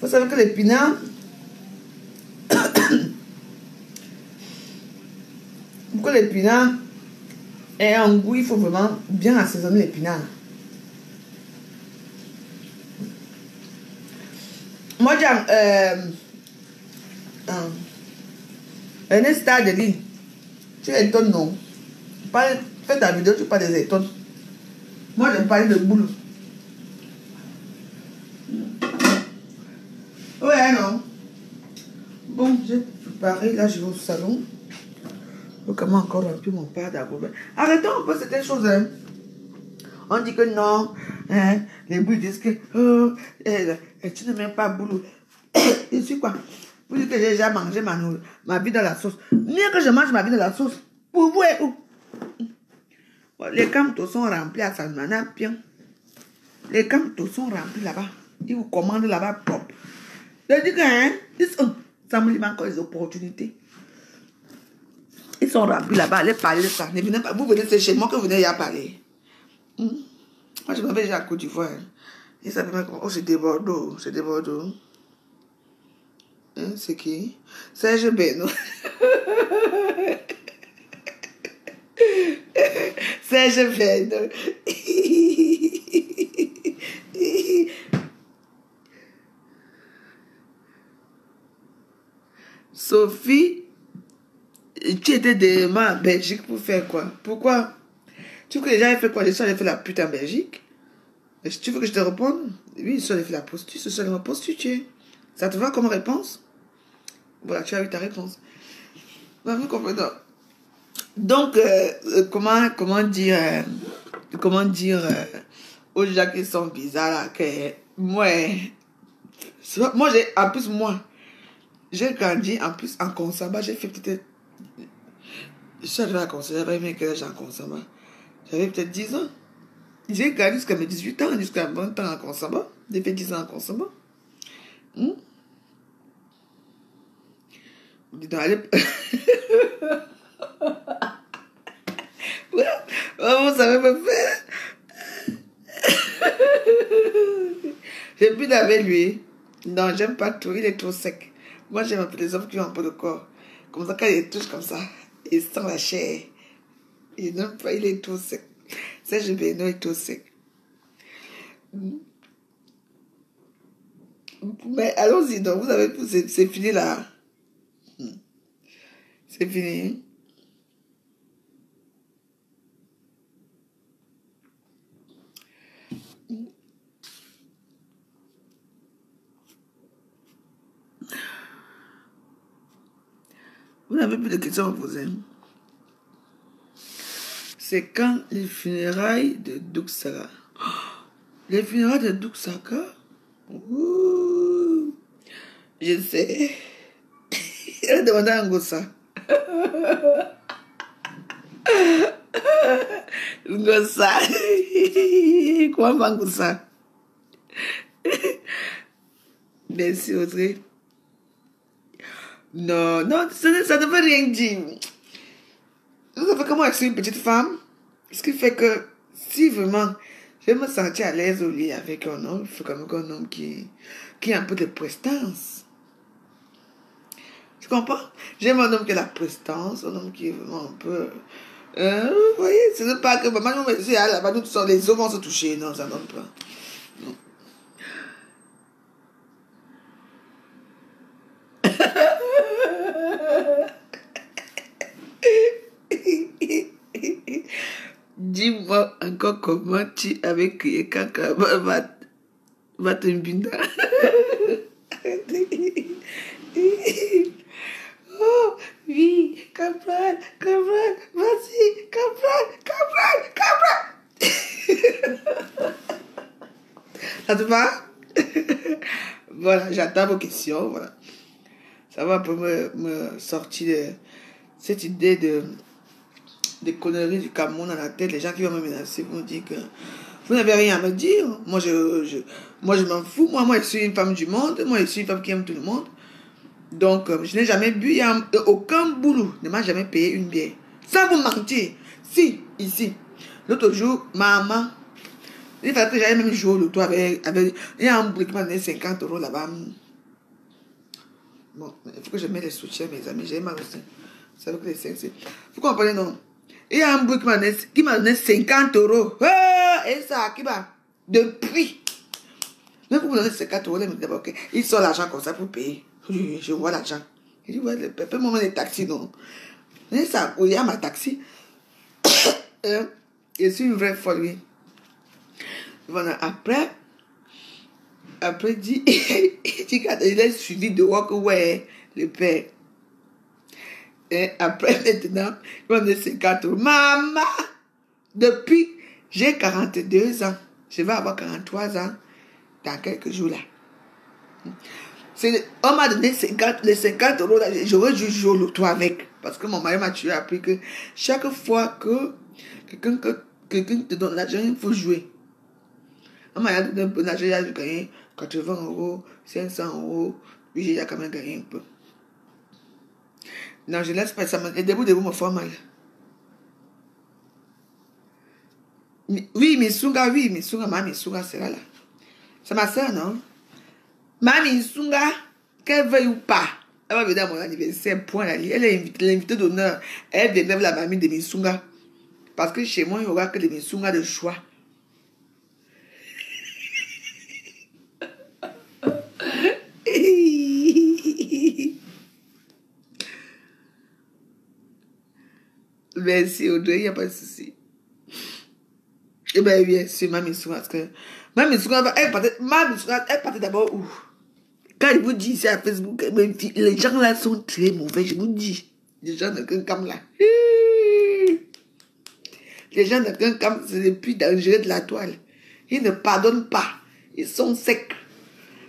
Vous savez que l'épinard, pour que l'épinard ait un goût, il faut vraiment bien assaisonner l'épinard. Moi, j'ai un stade de lit. Tu étonnes, non? Fais ta vidéo, tu parles des étonnes. Moi, je parle de boulot. Ouais, non. Bon, j'ai préparé. Là, je vais au salon. Comment encore remplir mon père d'agobert. Arrêtons un peu certaines choses. Hein. On dit que non. Hein, les boules disent que tu ne m'aimes pas boulot. Je suis quoi? Vous dites que j'ai déjà mangé ma vie dans la sauce. Mieux que je mange ma vie dans la sauce. Pour vous et où? Les camtos sont remplis à Salmana, bien. Les camtos sont remplis là-bas. Ils vous commandent là-bas propre. Je dis que, hein, ça me dit encore les opportunités. Ils sont remplis là-bas. Allez parler de ça. Ne venez pas. Vous venez, c'est chez moi que vous venez y à parler. Moi, je m'avais déjà à Côte d'Ivoire. Et ça fait mal. Oh, c'est des Bordeaux. C'est des Bordeaux. Hein, c'est qui? Serge Beno. Serge Beno. Sophie, tu étais demain en Belgique pour faire quoi? Pourquoi? Tu veux que les gens aient fait quoi? Les gens aient fait la pute en Belgique? Et si tu veux que je te réponde? Oui, ils ont fait la prostituée, ce sont les prostituées. Ça te va comme réponse? Voilà, tu as eu ta réponse. Vous comprenez? Donc, comment dire aux gens qui sont bizarres là, que moi, j'ai grandi en plus en Consamba, j'ai fait peut-être, je suis arrivé à Consamba, j'avais aimé quel âge en Consamba, j'avais peut-être 10 ans. J'ai grandi jusqu'à mes 18 ans, jusqu'à 20 ans en Consamba, j'ai fait 10 ans en Consamba. Dis donc, allez. Vous savez me faire. J'ai plus avec lui. Non, j'aime pas tout. Il est trop sec. Moi, j'aime un peu les hommes qui ont un peu de corps. Comme ça, quand il touche comme ça, il sent la chair. Il n'aime pas, il est trop sec. Serge Beno est trop sec. Mais allons-y, donc, vous avez c'est fini là. C'est fini. Vous n'avez plus de questions à me poser. C'est quand les funérailles de Duxaka? Les funérailles de Duxaka? Ouh, je sais. Elle a demandé à Ngossa. Ngossa. Comment va Ngossa? Merci Audrey. Non, non, ça ne veut rien dire. Vous savez comment je suis une petite femme? Ce qui fait que si vraiment je me sentais à l'aise au lit avec un homme, il faut quand même qu'un homme qui a un peu de prestance. Tu comprends? J'aime un homme qui a la prestance, un homme qui est vraiment un peu... vous voyez, ce n'est pas que maman me dit, ah là-bas, les hommes vont se toucher. Non, ça ne donne pas. Non. Dis-moi encore comment tu avais crié quand va te mbinda. Oh, oui, Cabral, vas-y, Cabral. Ça te va? Voilà, j'attends vos questions, voilà. Ça va un peu me sortir de cette idée des conneries du Cameroun dans la tête. Les gens qui vont me menacer vont dire que vous n'avez rien à me dire. Moi, je m'en fous. Moi, je suis une femme du monde. Moi, je suis une femme qui aime tout le monde. Donc, je n'ai jamais bu. Aucun boulot ne m'a jamais payé une bière. Sans vous mentir. Si, ici. L'autre jour, maman, il fallait que j'aille même jouer au loto avec... Il y a un boulot qui m'a donné 50 € là-bas. Bon, il faut que je mette les soutiens, mes amis. J'ai mal aussi. Vous savez que les 5, c'est... Vous comprenez, non? Il y a un bout qui m'a donné 50 €. Et ça, qui va? Depuis. Même pour vous donner 50 €, il me dit d'abord, ok, il sort l'argent comme ça pour payer. Je vois l'argent. Il dit, ouais, paie-moi les taxis, non? Et ça, il y a ma taxi. Je suis une vraie folle. Voilà, après, il dit, il est suivi de voir que, ouais, le père. Et après, maintenant, il m'a donné 50 €. Maman, depuis, j'ai 42 ans. Je vais avoir 43 ans dans quelques jours là. On m'a donné les 50 € là. J'aurais dû jouer au loto avec. Parce que mon mari m'a tué, appris que chaque fois que quelqu'un te donne l'argent, il faut jouer. On m'a donné un peu d'argent, j'ai gagné 80 €, 500 €. Oui, j'ai quand même gagné un peu. Non, je laisse pas ça. Les débuts me font mal. Oui, Missunga, ma Missunga sera là. C'est ma soeur, non? Ma Missunga, qu'elle veuille ou pas, elle va venir à mon anniversaire, point là. Elle est l'invitée d'honneur. Elle viendra la mamie de Missunga. Parce que chez moi, il n'y aura que des Missunga de choix. Merci Audrey, il n'y a pas de souci. Eh bien, bien sûr, ma Missunga, parce que ma Missunga, elle partait d'abord où? Quand je vous dis ici à Facebook, les gens là sont très mauvais, je vous dis. Les gens de Kenkam là. Les gens de Kenkam, c'est les plus dangereux de la toile. Ils ne pardonnent pas. Ils sont secs.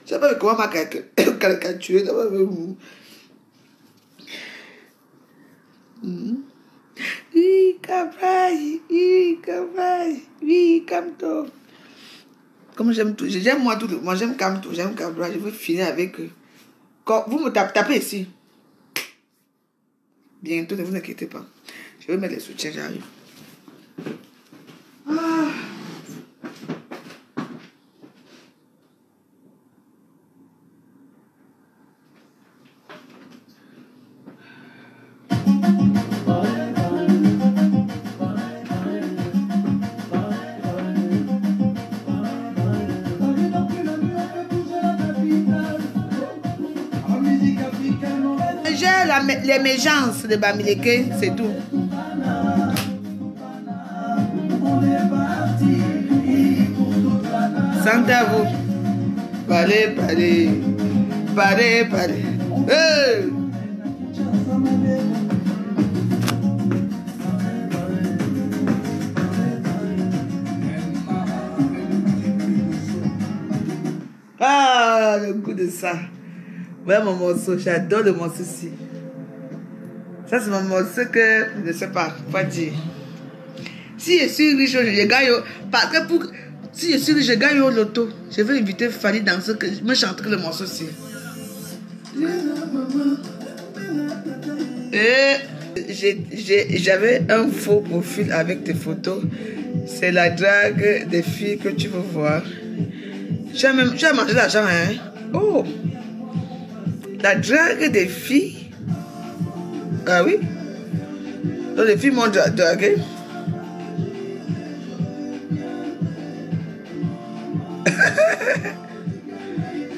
Je ne sais pas comment m'a caricaturé. Oui, Cabral, oui, Camto. Comme j'aime tout, j'aime moi tout, moi j'aime Camto, j'aime Cabral, je veux finir avec eux. Quand vous me tapez ici, bientôt, ne vous inquiétez pas. Je vais mettre les soutiens, j'arrive. Ah. J'ai l'émergence de Bamileke, c'est tout. Santa vous. Parlez. Hey! Ah, le goût de ça. Ouais, mon morceau, j'adore le morceau-ci. Ça, c'est mon morceau que je ne sais pas, pas dire. Si je suis riche, je gagne. Parce que si je suis riche, je gagne au loto. Je vais inviter Fanny dans ce que je me chanterai le morceau-ci. Et j'avais un faux profil avec tes photos. C'est la drague des filles que tu veux voir. Tu as mangé l'argent, hein? Oh! La drague des filles. Ah oui? Donc les filles m'ont dragué.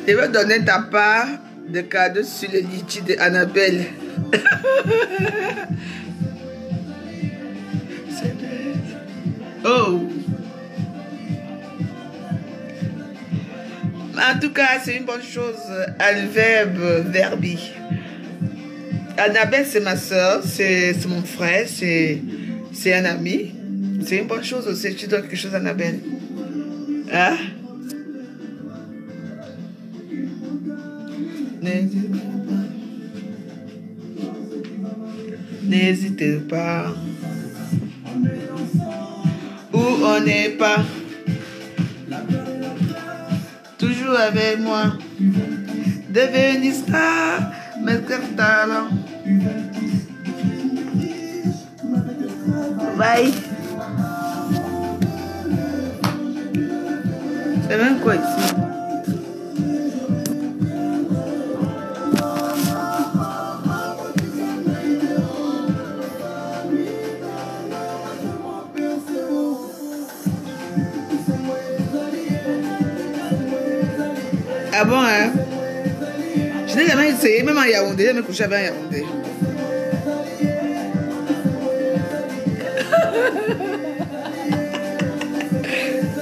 Je vais donner ta part de cadeau sur le litchi de Annabelle. Oh! En tout cas, c'est une bonne chose. Alverbe, verbi. Annabelle, c'est ma soeur, c'est mon frère, c'est un ami. C'est une bonne chose aussi. Tu dois quelque chose à Annabelle. Hein? N'hésitez pas. Où on n'est pas. Toujours avec moi. Devenir star, mettre talent. Bye. C'est même quoi ici? Ah bon, hein? Je n'ai jamais essayé, même à Yaoundé, je me couchais avec Yaoundé.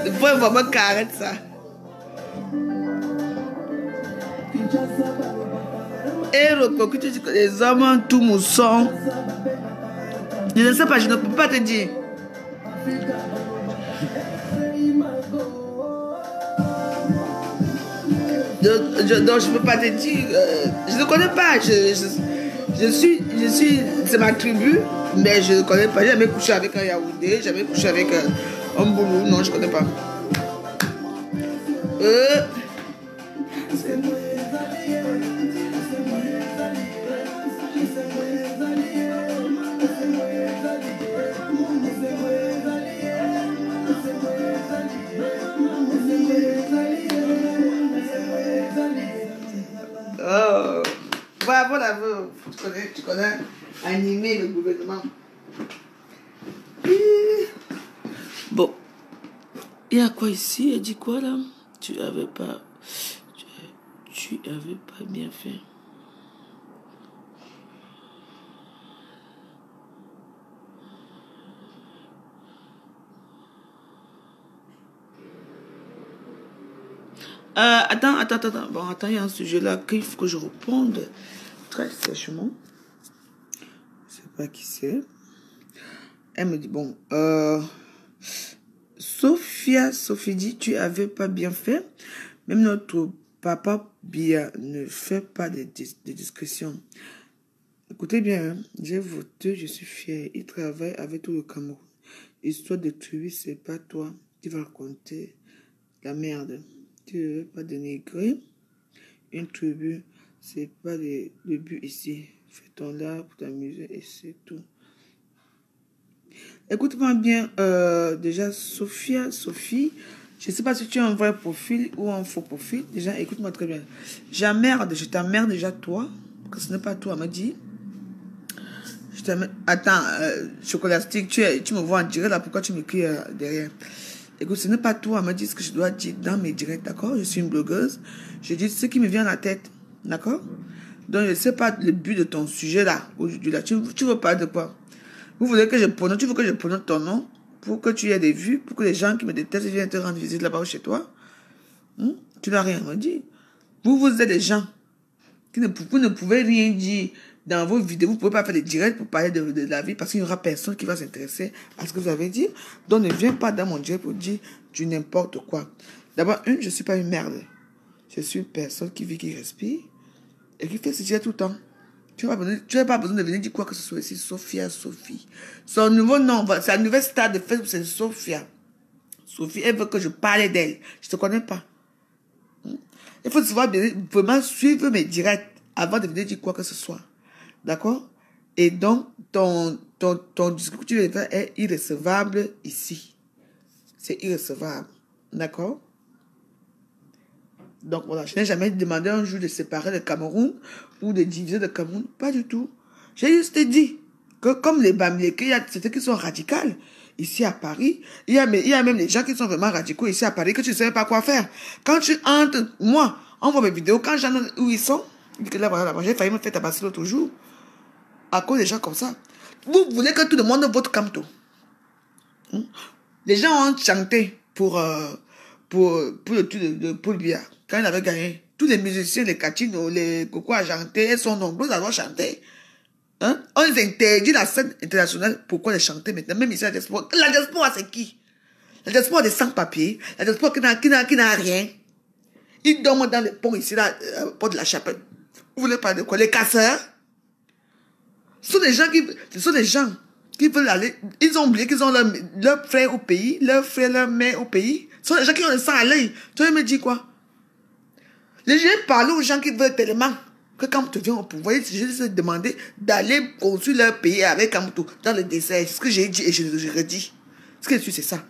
Le point vraiment carré ça. Et le cocu, tu dis que les hommes tout moussant. Je ne sais pas, je ne peux pas te dire. Donc je ne peux pas te dire, je ne connais pas, c'est ma tribu, mais je ne connais pas, j'ai jamais couché avec un Yaoundé, j'ai jamais couché avec un Boulou, non, je ne connais pas. Oh, voilà, tu connais animer le gouvernement. Bon, il y a quoi ici? Elle dit quoi là? Tu avais pas bien fait. Attends. Bon, attends, il y a un sujet là qu'il faut que je réponde très sèchement. Je sais pas qui c'est. Elle me dit, bon, Sophie dit, tu avais pas bien fait. Même notre papa bien ne fait pas de discrétion. Écoutez bien, hein, j'ai voté, je suis fier. Il travaille avec tout le Cameroun. Histoire de tribu, c'est pas toi qui vas raconter la merde. Tu ne veux pas dénigrer une tribu, c'est pas le but ici. Fais ton art pour t'amuser et c'est tout. Écoute-moi bien, déjà Sophie, je ne sais pas si tu as un vrai profil ou un faux profil. Déjà, écoute-moi très bien. Je t'emmerde déjà toi, parce que ce n'est pas toi, elle m'a dit. Attends, Chocolastique, tu me vois en direct là, pourquoi tu m'écris derrière? Écoute, ce n'est pas toi, elle m'a dit ce que je dois dire dans mes directs, d'accord? Je suis une blogueuse, je dis ce qui me vient à la tête, d'accord? Donc, je ne sais pas le but de ton sujet là, aujourd'hui là. Tu veux parler de quoi? Tu veux que je prononce ton nom pour que tu aies des vues, pour que les gens qui me détestent viennent te rendre visite là-bas chez toi? Tu n'as rien à dire. Vous êtes des gens qui vous ne pouvez rien dire dans vos vidéos. Vous ne pouvez pas faire des directs pour parler de la vie parce qu'il n'y aura personne qui va s'intéresser à ce que vous avez dit. Donc, ne viens pas dans mon direct pour dire du n'importe quoi. D'abord, je ne suis pas une merde. Je suis une personne qui vit, qui respire et qui fait ce direct tout le temps. Tu n'as pas besoin de venir dire quoi que ce soit ici. Sophie. Son nouveau nom, sa nouvelle star de Facebook, c'est Sophia. Sophie, elle veut que je parle d'elle. Je ne te connais pas. Il faut vraiment suivre mes directs avant de venir dire quoi que ce soit. D'accord? Et donc, ton discours que tu veux faire est irrecevable ici. C'est irrecevable. D'accord? Donc voilà, je n'ai jamais demandé un jour de séparer le Cameroun ou de diviser le Cameroun. Pas du tout. J'ai juste dit que comme les Bamileke, c'est ceux qui sont radicaux. Ici à Paris, il y a même les gens qui sont vraiment radicaux ici à Paris que tu ne savais pas quoi faire. Quand tu entres, moi, on voit mes vidéos, quand j'en ai où ils sont, là, j'ai failli me faire tabasser l'autre jour à cause des gens comme ça. Vous voulez que tout le monde vote Kamto. Les gens ont chanté pour le truc de Paul Biya quand il avait gagné. Tous les musiciens, les Kachino, les Coco a chanté, elles sont nombreuses à avoir chanté. On les interdit la scène internationale. Pourquoi les chanter maintenant? Même ici, la diaspora. La diaspora, c'est qui? La diaspora des sans-papiers. La diaspora qui n'a rien. Ils dorment dans les ponts ici, là, pont de la Chapelle. Vous voulez parler de quoi? Les casseurs? Ce sont des gens qui veulent aller. Ils ont oublié qu'ils ont leur frère au pays, leur frère, leur mère au pays. Ce sont des gens qui ont le sang à l'œil. Tu vas me dire quoi? J'ai parlé aux gens qui veulent tellement que quand tu viens au pouvoir, je les ai demandé d'aller construire leur pays avec Kamto dans le désert. C'est ce que j'ai dit et je le redis. Ce que je suis, c'est ça.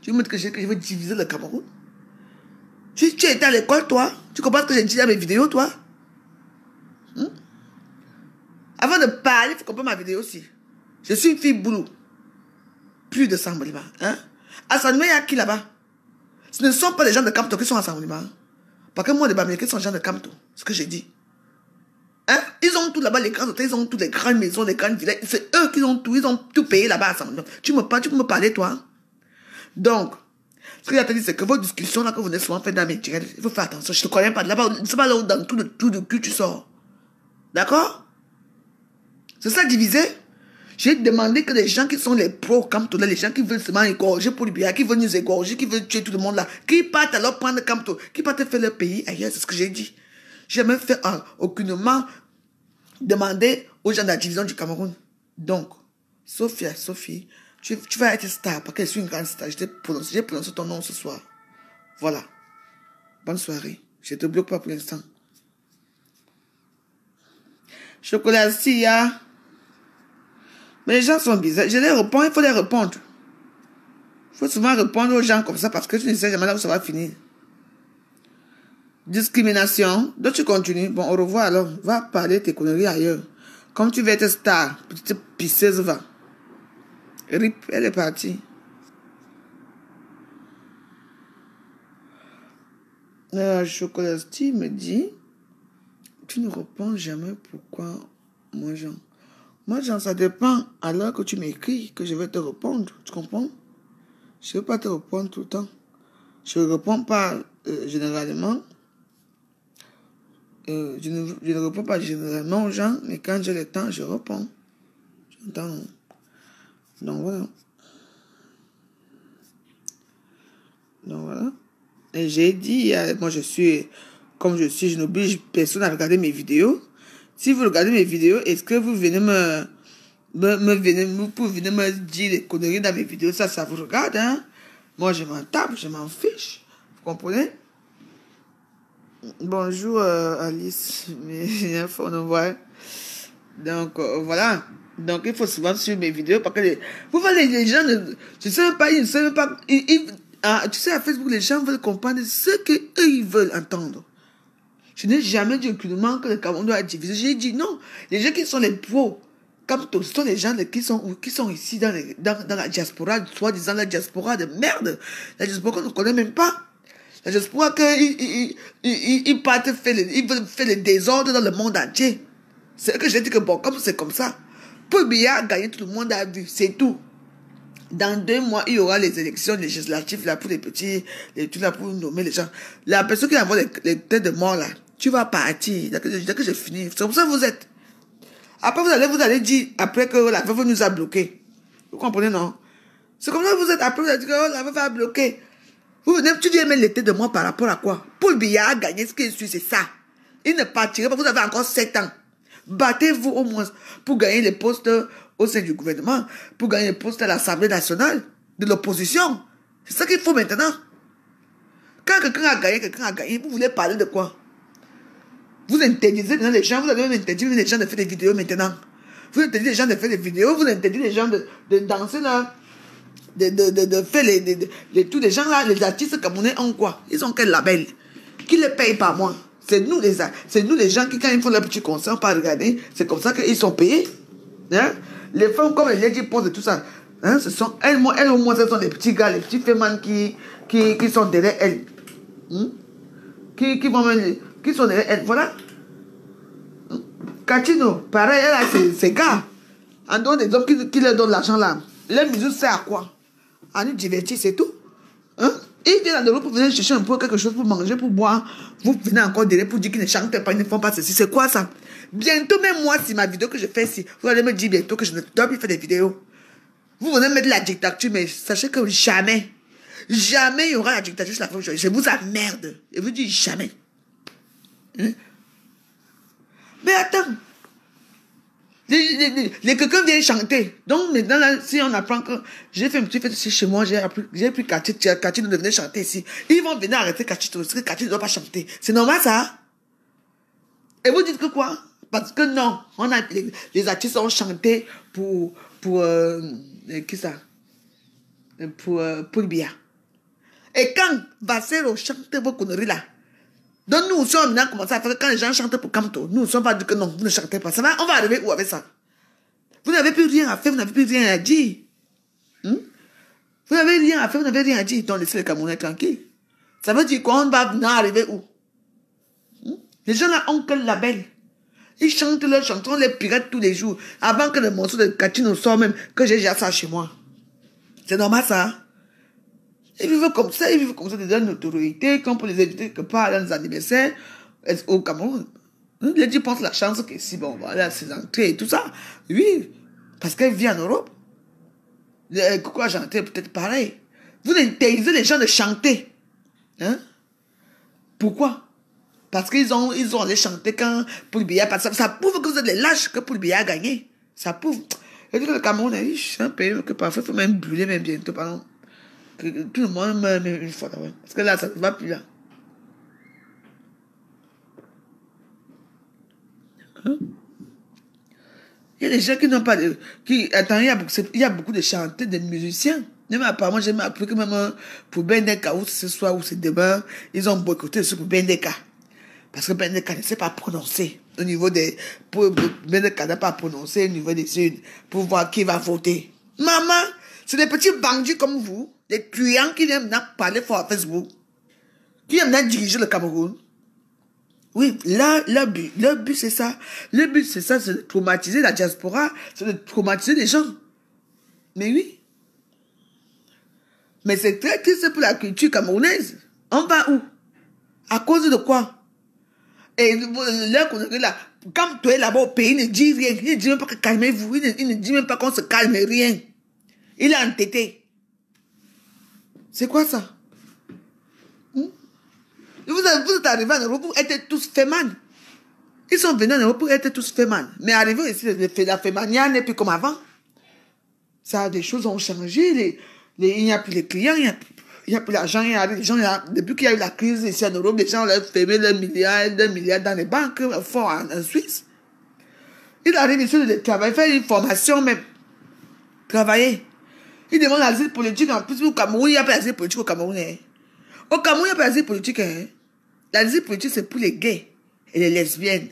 Tu me dis que je veux diviser le Cameroun? Tu étais à l'école, toi? Tu comprends ce que j'ai dit dans mes vidéos, toi? Avant de parler, il faut comprendre ma vidéo aussi. Je suis une fille boulot. Plus de Sambolima. À Sanoué, il y a qui là-bas? Ce ne sont pas les gens de Kamto qui sont à Sambolima. Parce que moi, les Bamileke sont les gens de Kamto. Ce que j'ai dit. Ils ont tout là-bas, les grands hôtels, ils ont toutes les grandes maisons, les grandes villas. C'est eux qui ont tout. Ils ont tout payé là-bas à Sambolima. Tu peux me parler, toi? Donc, ce que j'ai à te dire, c'est que vos discussions là que vous venez souvent faire dans mes directs, il faut faire attention. Je ne te connais pas. Là-bas, c'est pas là où dans tout le cul tu sors. D'accord? C'est ça divisé. J'ai demandé que les gens qui sont les pros Kamto, les gens qui veulent seulement égorger pour Libya, qui veulent nous égorger, qui veulent tuer tout le monde là, qui partent alors prendre Kamto, qui partent faire leur pays ailleurs, c'est ce que j'ai dit. J'ai même fait aucunement demander aux gens de la division du Cameroun. Donc, Sophie, tu vas être star parce que je suis une grande star. J'ai prononcé ton nom ce soir. Voilà. Bonne soirée. Je ne te bloque pas pour l'instant. Chocolat Sia. Mais les gens sont bizarres. Je les réponds, il faut les répondre. Il faut souvent répondre aux gens comme ça parce que tu ne sais jamais là où ça va finir. Discrimination. Donc tu continues. Bon, au revoir alors. Va parler tes conneries ailleurs. Comme tu veux être star, petite pisseuse, va. Rip, elle est partie. Chocolati me dit, tu ne réponds jamais pourquoi moi, Jean. Moi, Jean, ça dépend à l'heure que tu m'écris que je vais te répondre. Tu comprends? Je ne vais pas te répondre tout le temps. Je ne réponds pas généralement. Je ne réponds pas généralement aux gens, mais quand j'ai le temps, je réponds. J'entends. Donc voilà. Et j'ai dit, moi je suis, comme je suis, je n'oblige personne à regarder mes vidéos. Si vous regardez mes vidéos, est-ce que vous venez venez me dire des conneries dans mes vidéos, ça vous regarde, hein? Moi je m'en tape, je m'en fiche. Vous comprenez? Bonjour Alice, mais on nous voit. Donc voilà. Donc il faut souvent suivre mes vidéos parce que vous voyez les gens, je sais même pas, ils ne savent pas. Tu sais, à Facebook, les gens veulent comprendre ce qu'eux, ils veulent entendre. Je n'ai jamais dit aucunement que le Cameroun doit être divisé. J'ai dit non. Les gens qui sont les pros, comme ce sont les gens qui sont ici dans la diaspora, soi-disant la diaspora de merde. La diaspora qu'on ne connaît même pas. J'espère qu'ils partent ils veulent faire le désordre dans le monde entier. C'est ce que j'ai dit que bon, comme c'est comme ça, Paul Biya a gagné, tout le monde a vu, c'est tout. Dans 2 mois, il y aura les élections législatives là pour les petits, les trucs là pour nommer les gens. La personne qui envoie les têtes de mort là, tu vas partir. Dès que j'ai fini. C'est comme ça que vous êtes. Après, vous allez dire, après que la veuve nous a bloqués. Vous comprenez, non? C'est comme ça que vous êtes. Après, vous allez dire que la veuve a bloqué. Vous venez, tu viens mettre les têtes de mort par rapport à quoi? Paul Biya a gagné ce qu'il suit, c'est ça. Il ne partira pas. Vous avez encore 7 ans. Battez-vous au moins pour gagner les postes au sein du gouvernement, pour gagner les postes à l'Assemblée nationale, de l'opposition. C'est ça qu'il faut maintenant. Quand quelqu'un a gagné, vous voulez parler de quoi? Vous interdisez maintenant les gens, vous allez interdire les gens de faire des vidéos maintenant. Vous interdisez les gens de faire des vidéos, vous interdisez les gens de danser là, de faire tous les gens là, les artistes camerounais ont quoi? Ils ont quel label? Qui les paye par mois? C'est nous les gens qui, quand ils font leur petit concert, on peut regarder, c'est comme ça qu'ils sont payés. Hein? Les femmes, comme les qui posent tout ça, hein, elles au moins, ce sont les petits gars, les petits femmes qui sont derrière elles. Hein? Qui sont derrière elles, voilà. Kachino, pareil, elle a ses gars. En dehors des hommes qui leur donnent l'argent là. Leur musique sert à quoi? À nous divertir, c'est tout. Hein? Ils viennent dans l'Europe pour venir chercher un peu quelque chose pour manger, pour boire. Vous venez encore derrière pour dire qu'ils ne chantent pas, ils ne font pas ceci. C'est quoi ça? Bientôt, même moi, si ma vidéo que je fais ici, vous allez me dire bientôt que je ne dois plus faire des vidéos. Vous venez mettre la dictature, mais sachez que jamais il y aura la dictature sur la femme. Je vous emmerde. Je vous dis jamais. Hein? Mais attends. Quelqu'un vient chanter. Donc maintenant, là, si on apprend que j'ai fait un petit fait ici chez moi, j'ai pris Cathy de venir chanter ici. Ils vont venir arrêter Cathy parce que Cathy ne doit pas chanter. C'est normal ça? Et vous dites que quoi? Parce que non, les artistes ont chanté pour qui ça? Pour Biya. Et quand Bassero chante vos conneries là, donc nous sommes maintenant commencé à faire que quand les gens chantent pour Kamto, nous ne sommes pas dit que non, vous ne chantez pas. On va arriver où avec ça? Vous n'avez plus rien à faire, vous n'avez plus rien à dire. Vous n'avez rien à faire, vous n'avez rien à dire. Donc laissez les Camerounais tranquilles. Ça veut dire qu'on va venir arriver où? Les gens là ont quel label? Ils chantent leurs chansons, les pirates tous les jours. Avant que le morceau de Kachino sorte même, que j'ai déjà ça chez moi. C'est normal ça? Ils vivent comme ça, de donner une autorité, qu'on peut les inviter quelque part dans les anniversaires au Cameroun. Les gens pensent la chance que si, bon, voilà, ses entrées et tout ça. Oui, parce qu'elle vit en Europe. Pourquoi chanter peut-être pareil? Vous interdisez les gens de chanter. Hein? Pourquoi? Parce qu'ils ont allé chanter quand Paul Biya, parce que ça prouve que vous êtes les lâches que Paul Biya a gagné. Ça prouve. Je dis que le Cameroun est riche, un pays que parfois il faut même brûler même bientôt, pardon. Que tout le monde meurt même une fois. Ouais. Parce que là, ça ne va plus là. Hein? Il y a des gens qui n'ont pas de... Attends, il y a beaucoup de chanteurs, de musiciens. Même apparemment, j'ai même appris que même pour Bendeka, ou ce soir, ou c'est demain, ils ont boycotté ce pour Bendeka. Parce que Bendeka ne sait pas prononcer au niveau des... Bendeka n'a pas prononcé au niveau des urnes pour voir qui va voter. Maman, c'est des petits bandits comme vous, des truands qui viennent maintenant parler fort à Facebook, qui viennent maintenant diriger le Cameroun. Oui, là, leur but c'est ça. Le but c'est ça, c'est de traumatiser la diaspora, c'est de traumatiser les gens. Mais oui. Mais c'est très triste pour la culture camerounaise. On va où? À cause de quoi? Et là, quand tu es là-bas au pays, il ne dit rien. Il ne dit même pas que calmez-vous. Il ne dit même pas qu'on se calme, rien. Il est entêté. C'est quoi ça? Vous êtes arrivés en Europe pour être tous fémans. Ils sont venus en Europe pour être tous fémans. Mais arrivés ici, la fémania n'est plus comme avant. Ça, des choses ont changé. Il n'y a plus les clients, il n'y a plus l'argent. Depuis qu'il y a eu la crise ici en Europe, les gens ont fermé leurs milliards dans les banques, fort en Suisse. Ils arrivent ici de travailler, faire une formation même. Travailler. Ils demandent l'asile politique. En plus, au Cameroun, il n'y a pas d'asile politique au Cameroun. Hein. Au Cameroun, il n'y a pas d'asile politique. Hein. L'asile politique, c'est pour les gays et les lesbiennes.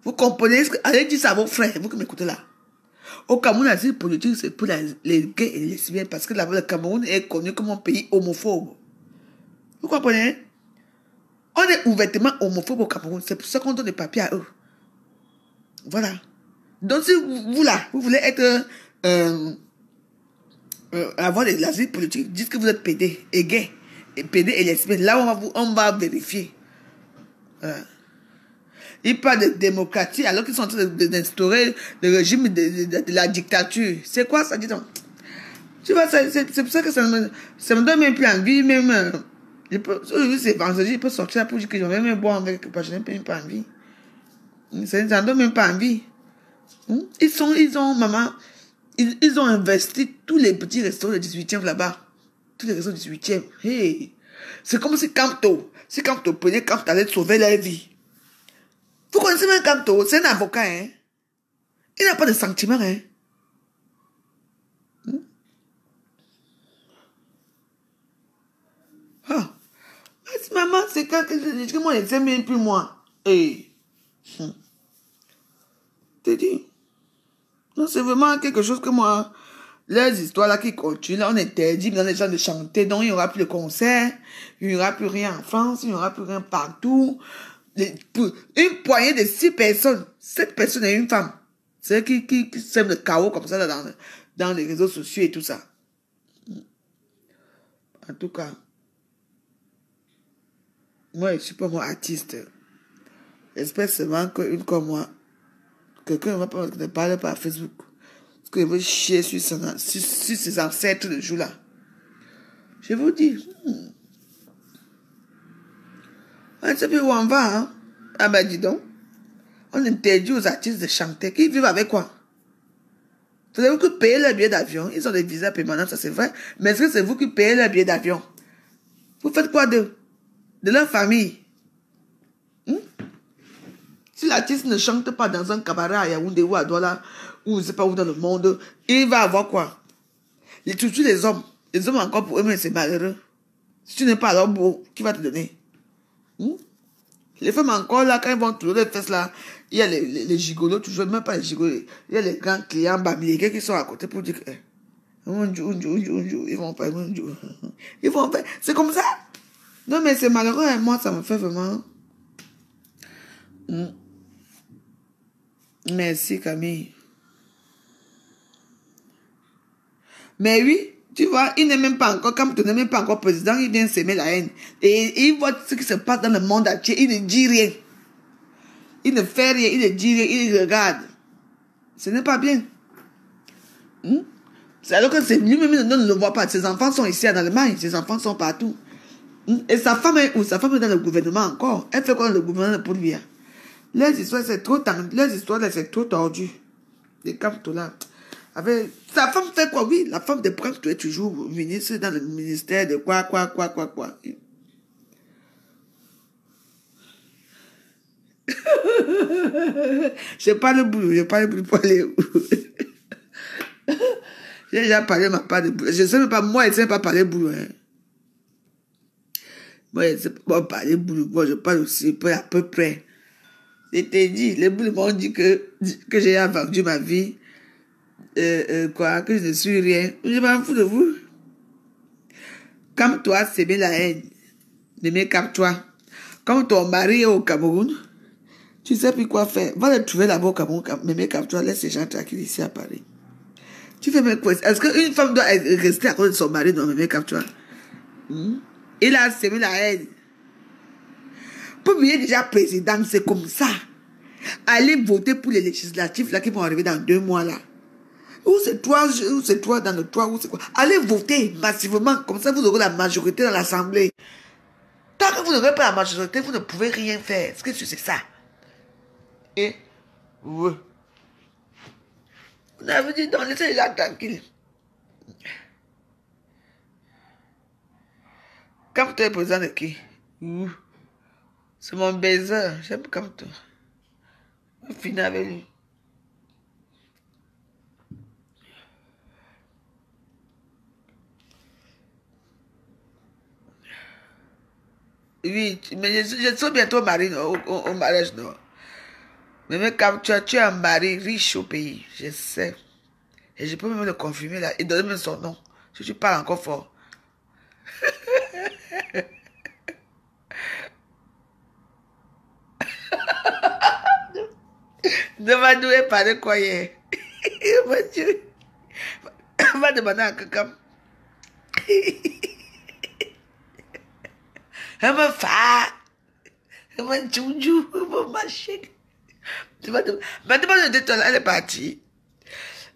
Vous comprenez? Allez dire ça à vos frères, vous qui m'écoutez là. Au Cameroun, l'asile politique, c'est pour les gays et les lesbiennes parce que le Cameroun est connu comme un pays homophobe. Vous comprenez? On est ouvertement homophobe au Cameroun. C'est pour ça qu'on donne des papiers à eux. Voilà. Donc, si vous là, vous voulez être... avoir l'asile politique, dites que vous êtes PD et gay. Et PD et lesbienne. Là, on va vérifier. Voilà. Ils parlent de démocratie alors qu'ils sont en train d'instaurer le régime de la dictature. C'est quoi ça, dis donc? Tu vois, c'est pour ça que ça me donne même plus envie, même... c'est vendredi, je peux sortir pour dire que je vais même boire avec, parce que je n'ai même pas envie. Ça ne donne même pas envie. Ils ont investi tous les petits restaurants du 18e là-bas. Tous les restaurants du 18e. Hey. C'est comme si Camto prenait Camto allait sauver leur vie. Vous connaissez même Camto, c'est un avocat, hein. Il n'a pas de sentiments, hein. Ah. Maman, c'est quand que je dis que moi, je ne sais même plus moi. Hey. T'es dit. Non, c'est vraiment quelque chose que moi, les histoires là qui continuent, là, on interdit dans les gens de chanter, donc il n'y aura plus de concerts, il n'y aura plus rien en France, il n'y aura plus rien partout. Une poignée de 6 personnes, 7 personnes et une femme. C'est eux qui sèment le chaos comme ça là, dans les réseaux sociaux et tout ça. En tout cas, moi, je ne suis pas moi artiste. J'espère seulement qu'une comme moi, quelqu'un ne va pas me parler par Facebook. Parce qu'il veut chier sur ses ancêtres le jour-là. Je vous dis. On ne sait plus où on va. Hein? Ah ben dis donc. On interdit aux artistes de chanter. Qui vivent avec quoi? C'est vous qui payez leur billet d'avion. Ils ont des visas permanents, ça c'est vrai. Mais est-ce que c'est vous qui payez leur billet d'avion? Vous faites quoi d'eux? De leur famille? Si l'artiste ne chante pas dans un cabaret à Yaoundé ou à Douala, ou je ne sais pas où dans le monde, il va avoir quoi? Surtout les hommes. Les hommes encore pour eux-mêmes, c'est malheureux. Si tu n'es pas alors beau, qui va te donner? Les femmes encore là, quand ils vont toujours les fesses là, il y a les gigolos, toujours, même pas les gigolos, il y a les grands clients bamilés qui sont à côté pour dire que ils vont pas, ils vont faire, c'est comme ça. Non mais c'est malheureux, hein. Moi ça me fait vraiment... Merci Camille. Mais oui, tu vois, il n'est même pas encore, comme tu n'es même pas encore président, il vient s'aimer la haine. Et il voit ce qui se passe dans le monde entier, il ne dit rien. Il ne fait rien, il ne dit rien, il regarde. Ce n'est pas bien. C'est alors que lui-même ne le voit pas. Ses enfants sont ici en Allemagne, ses enfants sont partout. Et sa femme est où? Sa femme est dans le gouvernement encore. Elle fait quoi dans le gouvernement pour lui? Les histoires, c'est trop tendu. Les histoires, c'est trop tordu. Les capteurs là. Sa femme fait quoi? Oui, la femme de Prince est toujours ministre dans le ministère de quoi. Je parle boulot pour aller où? J'ai déjà parlé ma part de boulot. Je ne sais même pas, moi, je ne sais pas parler boulot. Hein. Moi, je ne sais pas parler boulot. Moi, je parle aussi à peu près. Je t'ai dit, les boulots m'ont dit que j'ai vendu ma vie. Que je ne suis rien. Je m'en fous de vous. Comme toi, c'est bien la haine. Ne m'écarte-toi. Comme ton mari est au Cameroun, tu sais plus quoi faire. Va le trouver là-bas au Cameroun. Ne m'écarte-toi. Laisse ces gens tranquilles ici à Paris. Tu fais mes quoi? Est-ce qu'une femme doit rester à côté de son mari? Non, ne m'écarte-toi. Il a semé la haine. Pour venir déjà président, c'est comme ça. Allez voter pour les législatifs là qui vont arriver dans 2 mois là. Ou c'est toi dans le 3, ou c'est quoi. Allez voter massivement, comme ça vous aurez la majorité dans l'Assemblée. Tant que vous n'aurez pas la majorité, vous ne pouvez rien faire. Est-ce que c'est ça? Et oui. Vous avez dit, non, laissez les gens tranquilles. Quand tu es président de qui? C'est mon baiser. J'aime comme toi. Je finis avec lui. Oui, mais je serai bientôt marié au mariage, non. Mais même quand tu es un mari riche au pays, je sais. Et je peux même le confirmer là et donner même son nom. Si tu parles encore fort. Devant nous, elle parlait quoi hier? Mon Dieu. On va demander à quelqu'un. Elle me fait. Elle me tchoudjou. Elle me machin. Maintenant, elle est partie.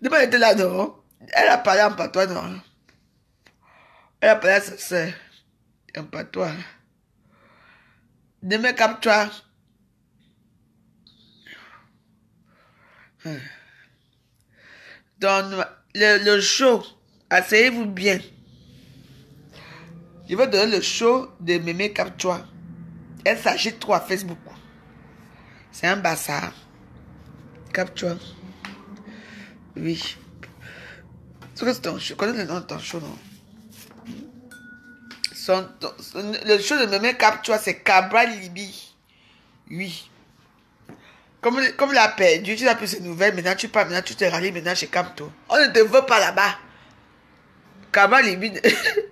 Devant, elle était là, non? Elle a parlé en patois, non? Elle a parlé à sa soeur. En patois. Demain, capte-toi. Donc, le show, asseyez-vous bien. Je vais donner le show de Mémé Captua. Elle s'agit trop à Facebook. C'est un bazar. Captua. Oui. C'est ton show. Je connais le nom de ton show, non? Le show de Mémé Captua, c'est Cabra Libi. Oui. Comme il a perdu, tu n'as plus ces nouvelles, maintenant tu pars, maintenant tu te rallies maintenant chez Camto. On ne te veut pas là-bas. Cabra Libi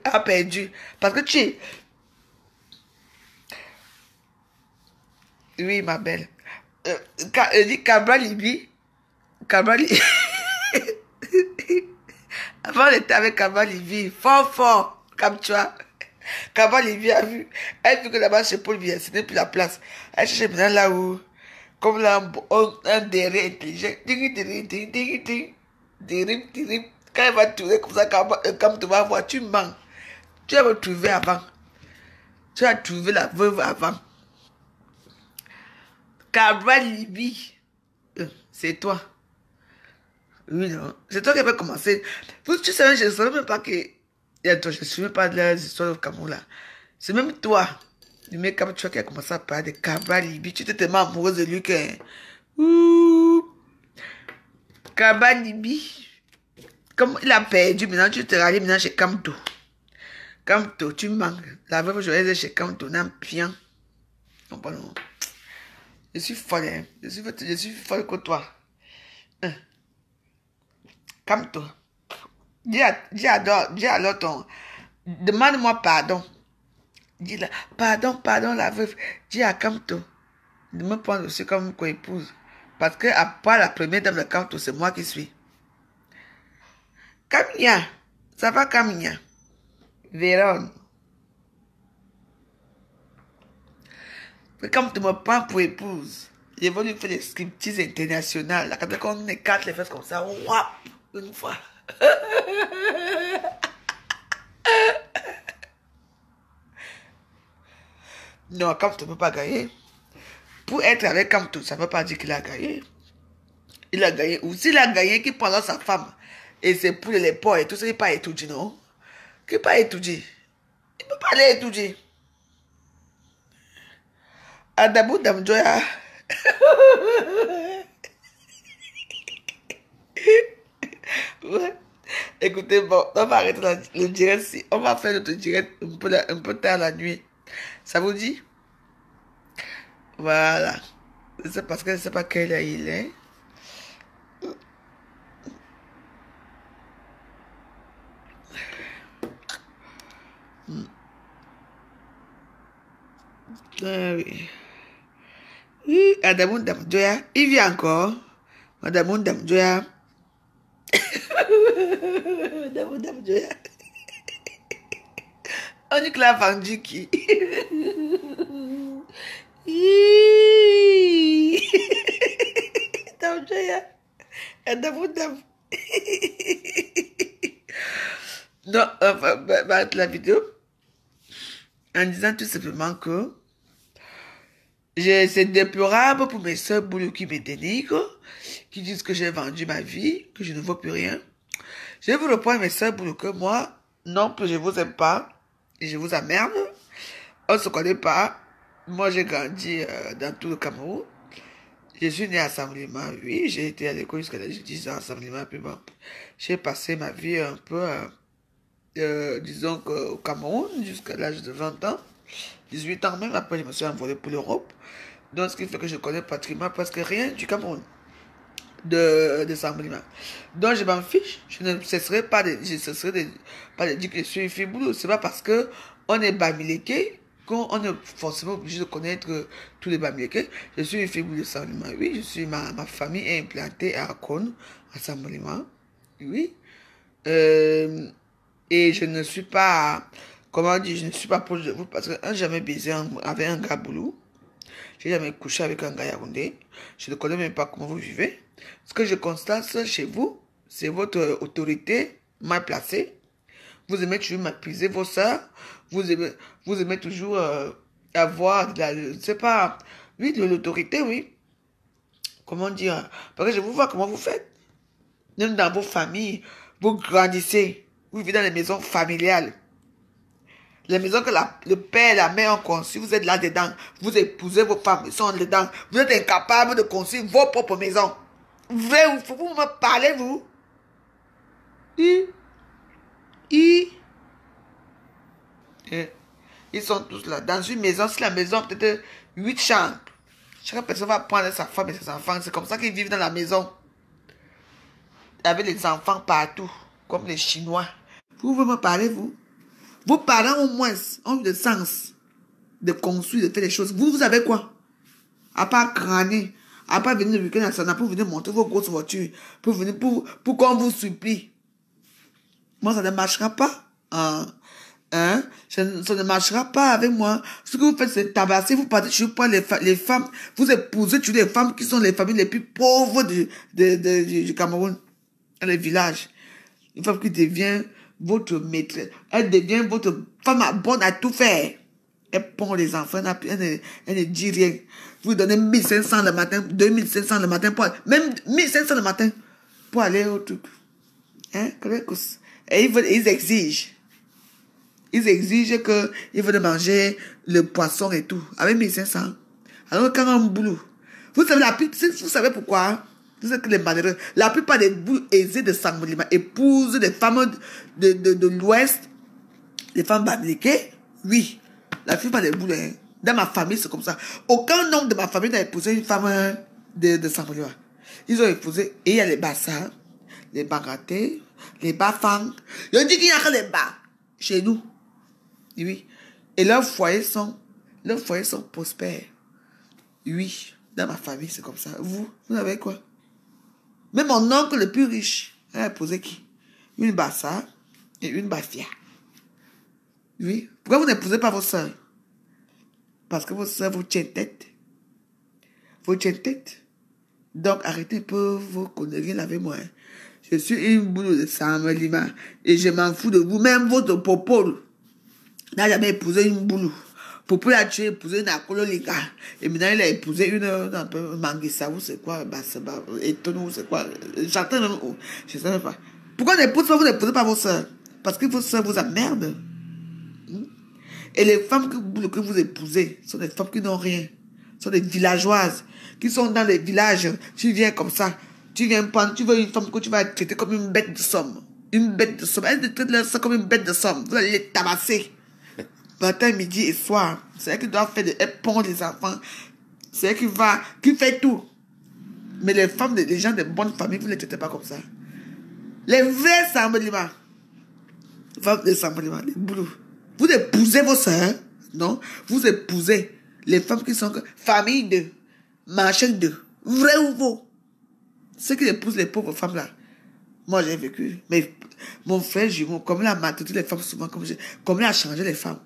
a perdu. Parce que tu es... Oui, ma belle. Elle dit Cabra Libi. Cabra Libi. Avant, elle était avec Cabra Libi. Fort, fort. Comme tu vois. Cabra Libi a vu. Elle vu que là-bas, chez Paul Biya, ce n'est plus la place. Elle cherche maintenant là où... Comme là, un derrière intelligent. Quand elle va tourner comme ça, comme tu vas voir, tu mens. Tu as retrouvé avant. Tu as trouvé la veuve avant. Cabra Libi. C'est toi. Oui, non. C'est toi qui avais commencé. Tu savais, je ne savais même pas que... Attends, je ne me souviens pas de l'histoire de Cameroun là. C'est même toi. Le mec comme tu qui a commencé à parler de Cabra Libi. Tu étais tellement amoureuse de lui que... Cabra Libi. Comme il a perdu, maintenant tu te rallies maintenant chez Camto. Camto, tu manques. La veuve, je vais aller chez Camto, non, bien. Non, pardon. Je suis folle, hein. Je suis folle que toi. Camto. Dis alors ton... Demande-moi pardon. Dis là, pardon la veuve. Dis à Camto de me prendre aussi comme co-épouse. Parce que à part la première dame de Camto, c'est moi qui suis. Camilla, ça va Camilla? Véron. Comme tu me prends pour épouse, je vais lui faire des scriptises internationales. Là, quand on écarte les fesses comme ça, wap, une fois. Non, Camto ne peut pas gagner. Pour être avec Camto, ça ne veut pas dire qu'il a gagné. Il a gagné. Ou s'il a gagné, qu'il prend sa femme. Et c'est pour les porcs et tout ça, il n'est pas étudié, non? Qu'il n'est pas étudié. Il ne peut pas aller étudier. Adabou Damjoya. Ouais. Écoutez, bon, on va arrêter le direct. On va faire notre direct un peu tard la nuit. Ça vous dit? Voilà. C'est parce que je ne sais pas quelle heure il est. Ah oui. Oui, Adamou Damjoya. Il vit encore. Adamou Damjoya. Adamou Damjoya. On dit que la vendu qui. Damjoya. Adamou Dam. Non, enfin, la vidéo en disant tout simplement que c'est déplorable pour mes soeurs boulot qui me dénigrent, qui disent que j'ai vendu ma vie, que je ne vaux plus rien. Je vous reprends mes soeurs boulot que moi, non plus je vous aime pas, et je vous emmerde. On ne se connaît pas. Moi j'ai grandi dans tout le Cameroun. Je suis né à Assemblement, oui, j'ai été à l'école jusqu'à l'âge de 10 ans à Assemblement, puis bon, j'ai passé ma vie un peu, disons au Cameroun, jusqu'à l'âge de 20 ans, 18 ans même, après je me suis envolé pour l'Europe, donc ce qui fait que je connais pratiquement presque rien du Cameroun, de Assemblement. Donc je m'en fiche, je ne cesserai pas de dire que je suis une fille boulot, c'est pas parce que on est bamileke quand on est forcément obligé de connaître tous les Bamileke. Je suis une fille de Sambalima. Oui, je suis ma famille est implantée à Akon, à Sambalima. Oui. Et je ne suis pas, comment dire, je ne suis pas proche de vous parce que j'ai jamais baisé avec un gars boulot. J'ai jamais couché avec un gars yaoundé. Je ne connais même pas comment vous vivez. Ce que je constate chez vous, c'est votre autorité mal placée. Vous aimez toujours mépriser vos soeurs. Vous aimez toujours avoir de la, je sais pas, oui, de l'autorité, oui. Comment dire? Parce que je vous vois comment vous faites. Même dans vos familles, vous grandissez. Vous vivez dans les maisons familiales. Les maisons que le père et la mère ont conçues, vous êtes là-dedans. Vous épousez vos femmes, ils sont dedans. Vous êtes incapable de construire vos propres maisons. Vous me parlez, vous? Ils sont tous là. Dans une maison, si la maison a peut-être 8 chambres, chaque personne va prendre sa femme et ses enfants. C'est comme ça qu'ils vivent dans la maison. Avec les enfants partout, comme les Chinois. Vous me parlez, vous? Vos parents, au moins, ont eu le sens de construire, de faire les choses. Vous avez quoi? À part crâner, à part venir le week-end à Sana pour venir monter vos grosses voitures, pour venir, pour qu'on vous supplie. Moi, ça ne marchera pas. Ça ne marchera pas avec moi. Ce que vous faites, c'est tabasser. Vous partez sur les femmes. Vous épousez sur les femmes qui sont les familles les plus pauvres du Cameroun. Dans les villages. Une femme qui devient votre maîtresse. Elle devient votre femme bonne à tout faire. Elle pond les enfants. Elle ne dit rien. Vous donnez 1500 le matin, 2500 le matin, même 1500 le matin pour aller au truc. Et ils exigent. Ils exigent qu'ils veulent manger le poisson et tout. Avec 1500. Alors quand on boulot. Vous savez pourquoi? Vous savez que les malheureux, la plupart des boulots aisés de Sambalima épousent des femmes de l'Ouest, des femmes bamileke. Oui. La plupart des boulots, dans ma famille, c'est comme ça. Aucun nombre de ma famille n'a épousé une femme de Sambalima. Ils ont épousé, et il y a les Bassa, les Bagaté, les Bafang. Je dis qu'il n'y a que les Bas chez nous. Oui. Et leurs foyers sont prospères. Oui. Dans ma famille, c'est comme ça. Vous avez quoi? Même mon oncle le plus riche, il a épousé qui? Une Bassa et une Bafia. Oui. Pourquoi vous n'épousez pas vos soeurs? Parce que vos soeurs vous tiennent tête. Vous tiennent tête. Donc, arrêtez un peu vos conneries avec moi. Je suis une boule de Sambalima et je m'en fous de vous. Même votre popo n'a jamais épousé une boule. Popo a tué, épousé une akololika. Et maintenant, il a épousé une un peu Manguissa, ou c'est quoi, Etono, ou c'est quoi. J'entends, je ne sais pas. Pourquoi vous n'épousez pas vos soeurs? Parce que vos soeurs vous emmerdent. Et les femmes que vous épousez sont des femmes qui n'ont rien. Sont des villageoises, qui sont dans les villages. Tu viens comme ça. Tu viens prendre, tu veux une femme que tu vas traiter comme une bête de somme. Une bête de somme. Elle te traite ça comme une bête de somme. Vous allez les tabasser. Matin, midi et soir. C'est elle qui doit faire elle pond les enfants. C'est elle qui fait tout. Mais les femmes, les gens de bonne famille, vous ne les traitez pas comme ça. Les vrais Sambalima. Les femmes de Sambalima, les boulous. Vous épousez vos soeurs, non? Vous épousez les femmes qui sont famille de, machin de, vrai ou faux? Ceux qui épousent les pauvres femmes là. Moi, j'ai vécu. Mais mon frère jumeau, comme il a maltraité les femmes souvent, comme il a changé les femmes.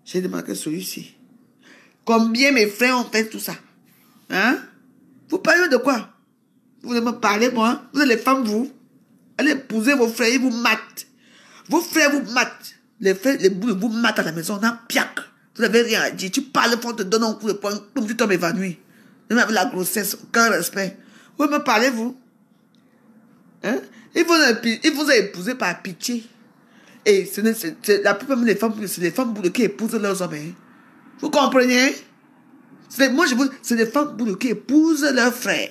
J'ai demandé celui-ci. Combien mes frères ont fait tout ça? Hein? Vous parlez de quoi? Vous me parlez, moi? Vous êtes les femmes, vous? Allez épouser vos frères, ils vous matent. Vos frères vous matent. Les frères, les boules vous matent à la maison, on a piac. Vous n'avez rien à dire. Tu parles, on te donne un coup de poing, comme tu tombes évanoui. Même avec la grossesse, aucun respect. Vous me parlez, vous? Hein? Il vous a épousé par pitié. Et la plupart des femmes, c'est les femmes boules qui épousent leurs hommes. Hein? Vous comprenez? C'est les femmes boules qui épousent leurs frères.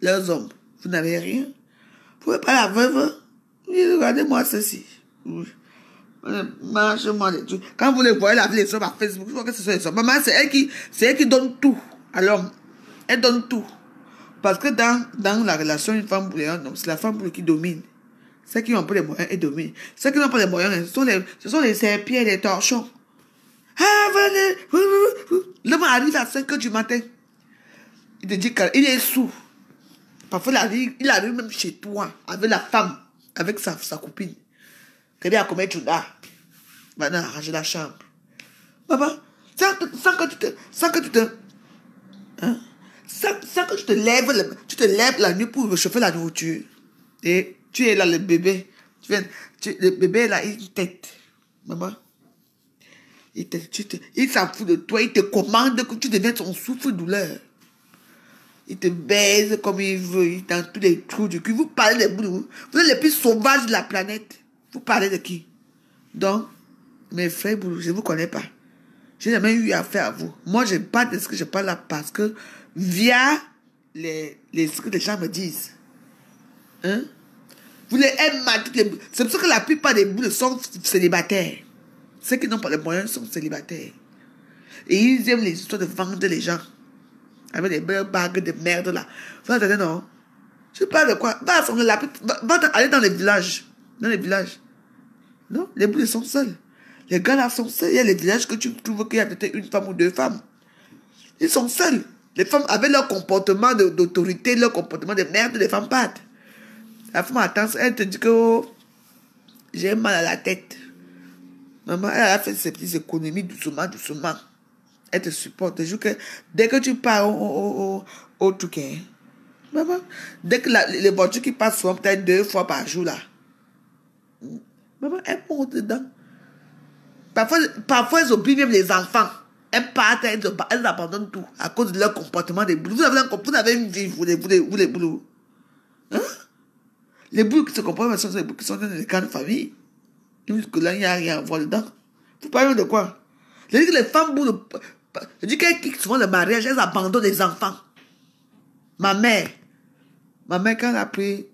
Leurs hommes. Vous n'avez rien. Vous pouvez pas la veuve. Regardez-moi ceci. Mange-moi les trucs. Quand vous les voyez laver les hommes par Facebook, je vois que ce sont les hommes. Maman, c'est elle qui donne tout à l'homme. Elle donne tout. Parce que dans la relation, une femme boule et un homme, c'est la femme boule qui domine. Ceux qui n'ont pas les moyens, elles dominent. Ceux qui n'ont pas les moyens, ce sont les serpillers et les torchons. Ah, venez. L'homme arrive à 5 h du matin. Il te dit qu'il est sourd. Parfois, il arrive même chez toi, avec la femme, avec sa copine. Qu'elle a commis tout là. Maintenant, arranger la chambre. Maman, sans que tu te... Hein? Sans que tu te lèves la nuit pour chauffer la nourriture. Et tu es là, le bébé. Le bébé là, il tête. Maman. Il s'en fout de toi. Il te commande que tu deviennes son souffre-douleur. Il te baise comme il veut. Dans tous les trous du cul. Vous parlez de vous. Vous êtes les plus sauvages de la planète. Vous parlez de qui? Donc, mes frères, je ne vous connais pas. Je n'ai jamais eu affaire à vous. Moi, je parle de ce que je parle là parce que via ce que les gens me disent. Hein? Vous les aimez mal. C'est pour ça que la plupart des boules sont célibataires. Ceux qui n'ont pas les moyens sont célibataires. Et ils aiment les histoires de vendre les gens. Avec des belles bagues de merde là. Vous entendez, non? Je parle de quoi? Va aller dans les villages. Dans les villages. Non, les boules sont seuls. Les gars là sont seuls. Il y a les villages que tu trouves qu'il y a peut-être une femme ou deux femmes. Ils sont seuls. Les femmes, avec leur comportement d'autorité, leur comportement de merde, les femmes partent. La femme attend, elle te dit que oh, j'ai mal à la tête. Maman, elle a fait ses petites économies doucement, doucement. Elle te supporte. Je jure que dès que tu pars au truc, hein, maman, dès que les voitures qui passent souvent peut-être 2 fois par jour là, maman, elle monte dedans. Parfois, elles oublient même les enfants. Elles partent, elles abandonnent tout à cause de leur comportement des boules. Vous avez une vie, vous les boules. Hein? Les boules qui se comportent sont les boules qui sont dans les grandes familles. Que là, il n'y a rien à voir dedans. Vous parlez de quoi? Je dis que les femmes boules, je dis qu'elles quittent souvent le mariage, elles abandonnent les enfants. Ma mère, quand elle a pris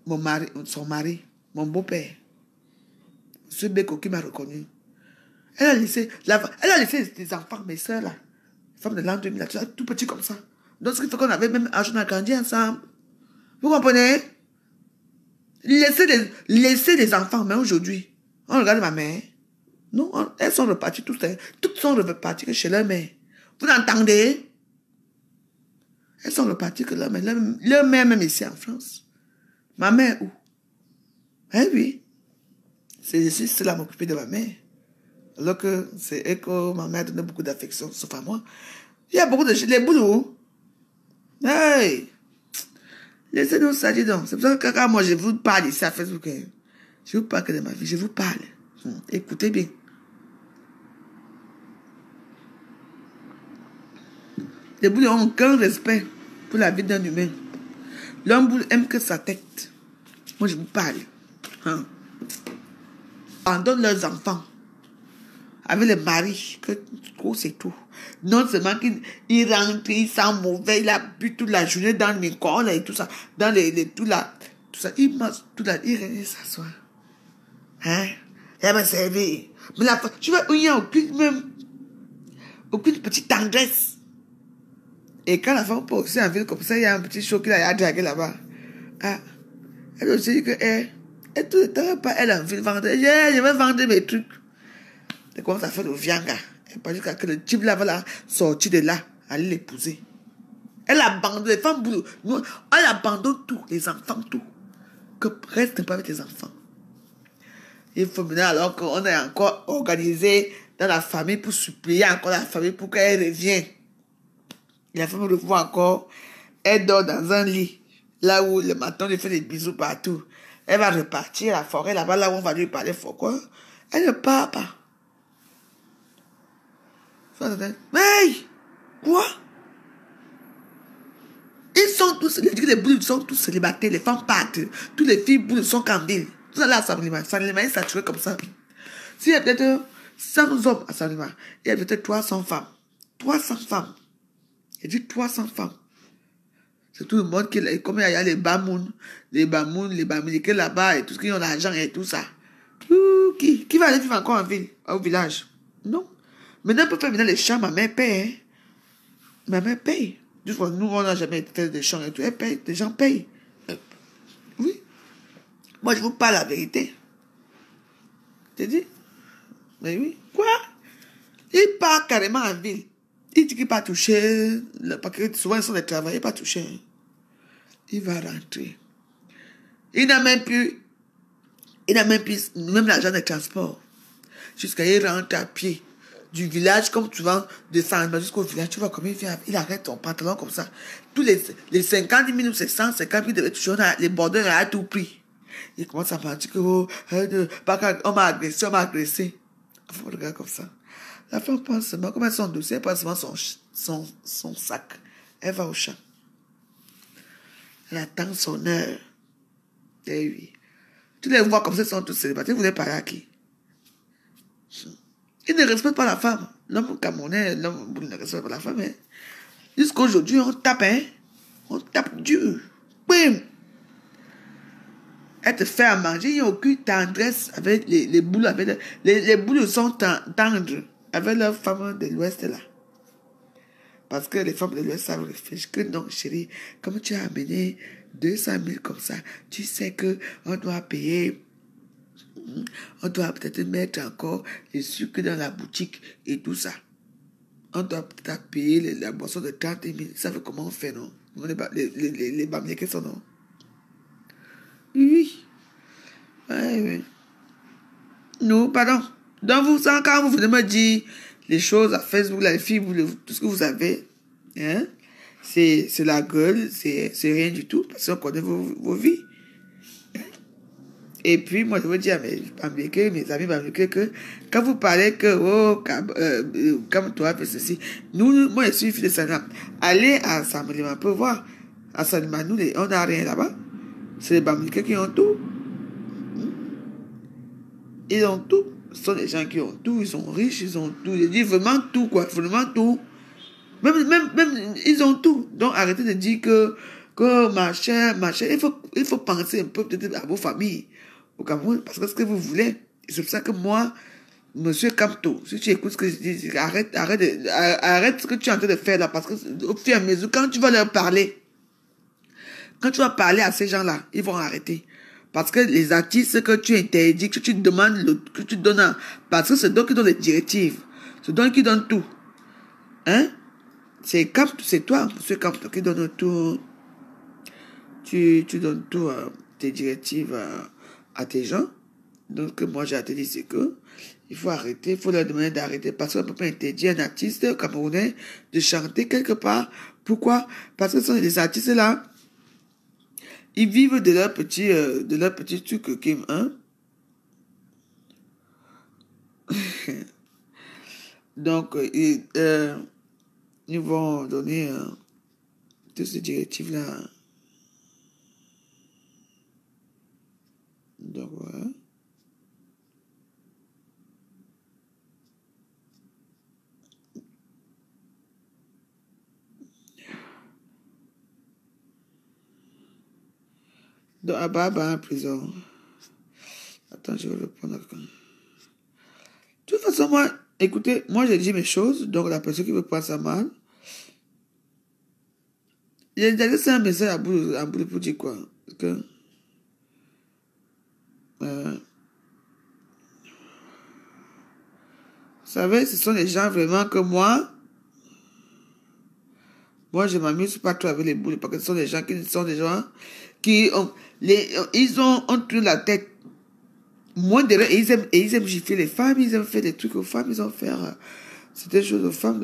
son mari, mon beau-père, ce Beko qui m'a reconnu, elle a laissé des enfants, mes soeurs là, les femmes de l'an 2000, là, tout petit comme ça. Donc ce qui fait qu'on avait même âge, on a grandi ensemble. Vous comprenez? Laisser les enfants, mais aujourd'hui, on regarde ma mère. Non, elles sont reparties toutes sont reparties chez leur mère. Vous entendez? Elles sont reparties que leur mère même ici en France. Ma mère où? Eh oui. C'est là m'occuper de ma mère. Alors que c'est elle que ma mère donnait beaucoup d'affection, sauf à moi. Il y a beaucoup de les boulots. Hey! Laissez-nous ça, dis donc. C'est pour ça que quand moi je vous parle ici à Facebook, je vous parle que de ma vie, je vous parle. Écoutez bien. Les boules n'ont aucun respect pour la vie d'un humain. L'homme boule aime que sa tête. Moi, je vous parle. Hein? Abandonnent leurs enfants. Avec le mari, que trop c'est tout. Non seulement qu'il rentre, il sent mauvais, il a bu toute la journée dans le micro et tout ça. Dans tout ça. Il mange tout là, il revient s'asseoir. Hein? Elle m'a servi. Mais tu vois, il n'y a aucune petite tendresse. Et quand la femme peut aussi en ville comme ça, il y a un petit show qu'il a dragué là-bas. Ah, elle aussi dit que, et tout le temps, pas elle en ville vendre. Je vais vendre mes trucs. Elle commence à faire le vianga. Elle pense que le type là va la sortir de là, aller l'épouser. Elle abandonne les femmes boulot. Elle abandonne tout, les enfants, tout. Que reste pas avec les enfants. Il faut maintenant, alors qu'on est encore organisé dans la famille pour supplier encore la famille pour qu'elle revienne. La femme le voit encore. Elle dort dans un lit. Là où le matin, on lui fait des bisous partout. Elle va repartir à la forêt, là-bas, là où on va lui parler fort, quoi. Elle ne part pas. Mais, quoi? Ils sont tous, les boules sont tous célibataires, les femmes partent. Toutes les filles boules sont qu'en ville. Vous allez à Saint-Lima est saturé comme ça. S'il y a peut-être 100 hommes à Saint-Lima, il y a peut-être 300 femmes. 300 femmes. Il dit 300 femmes. C'est tout le monde qui est comme il y a les Bamoun, les Bamileke là-bas et tout ce qui ont l'argent et tout ça. Qui va aller vivre encore en ville, au village? Non. Maintenant, pour faire les champs, ma mère paye. Hein? Ma mère paye. Nous, on n'a jamais fait des champs et tout. Elle paye. Les gens payent. Oui. Moi, je vous parle la vérité. T'as dit? Mais oui. Quoi? Il part carrément en ville. Il dit qu'il va toucher, parce que souvent ils sont des travailleurs, il va toucher. Il va rentrer. Il n'a même plus même l'argent de transport. Jusqu'à il rentre à pied. Du village, comme tu vas descendre jusqu'au village, tu vois comment il arrête ton pantalon comme ça. Tous les 50 minutes, c'est 150 000, devait toujours les bordeurs à tout prix. Il commence à mentir que, on m'a agressé, on m'a agressé. La femme regarde comme ça. La femme pense seulement, comme elle son dossier, elle pense seulement son sac. Elle va au champ. Elle attend son heure. Et oui. Tous les voix comme ça sont tous célibataires. Vous voulez parler à qui? Il ne respecte pas la femme. L'homme camerounais, l'homme ne respecte pas la femme. Hein. Jusqu'à aujourd'hui, on tape, hein. On tape dur. Bim! Elle te fait à manger. Il n'y a aucune tendresse avec les boules. Les boules sont tendres avec leurs femmes de l'Ouest là. Parce que les femmes de l'Ouest savent réfléchir que non, chérie, comme tu as amené 200 000 comme ça, tu sais qu'on doit payer. On doit peut-être mettre encore les sucres dans la boutique et tout ça. On doit peut-être payer la boisson de 30 000. Ça fait comment on fait, non? Les bamniers sont, non? Oui. Oui. Non, pardon. Donc, quand vous venez me dire les choses à Facebook, les filles, tout ce que vous avez, hein, c'est la gueule, c'est rien du tout, parce qu'on connaît vos vies. Et puis, moi, je veux dire à mes amis m'américains que quand vous parlez que, comme toi, fais ceci, moi, je suis fille de Sanam. Allez à Saint-Malima, on peut voir. À Saint-Malima, nous, on n'a rien là-bas. C'est les Bamilicains qui ont tout. Ils ont tout. Ce sont des gens qui ont tout. Ils sont riches, ils ont tout. Je dis vraiment tout, quoi. Vraiment tout. Même, ils ont tout. Donc, arrêtez de dire que machin. Il faut penser un peu peut-être à vos familles au Cameroun, parce que ce que vous voulez. C'est pour ça que moi, Monsieur Camto, si tu écoutes ce que je dis, arrête ce que tu es en train de faire là, parce que au fur et à mesure, quand tu vas leur parler, quand tu vas parler à ces gens-là, ils vont arrêter. Parce que les artistes que tu interdis, que tu demandes, que tu donnes, parce que c'est donc qui donne les directives, c'est donc qui donne tout. Hein? C'est toi, Monsieur Camto, qui donne tout. Tu donnes tout, tes directives à tes gens. Donc, moi, j'ai à te dire, c'est que il faut arrêter, il faut leur demander d'arrêter, parce qu'on ne peut pas interdire un artiste camerounais de chanter quelque part. Pourquoi? Parce que ce sont des artistes là, ils vivent de leur petit truc, Kim, hein. Donc, ils vont donner toutes ces directives là. Donc, voilà. Donc, Abba en prison. Attends, je vais le prendre. De toute façon, moi, écoutez, moi, j'ai dit mes choses. Donc, la personne qui veut prendre ça mal. J'ai laissé un message à bout pour dire quoi? Que, vous savez, ce sont les gens vraiment que moi, je m'amuse pas trop avec les boules, parce que ce sont des gens qui ont tout la tête. Moi, derrière, ils aiment gifler les femmes, ils aiment faire des trucs aux femmes, ils aiment faire certaines choses aux femmes,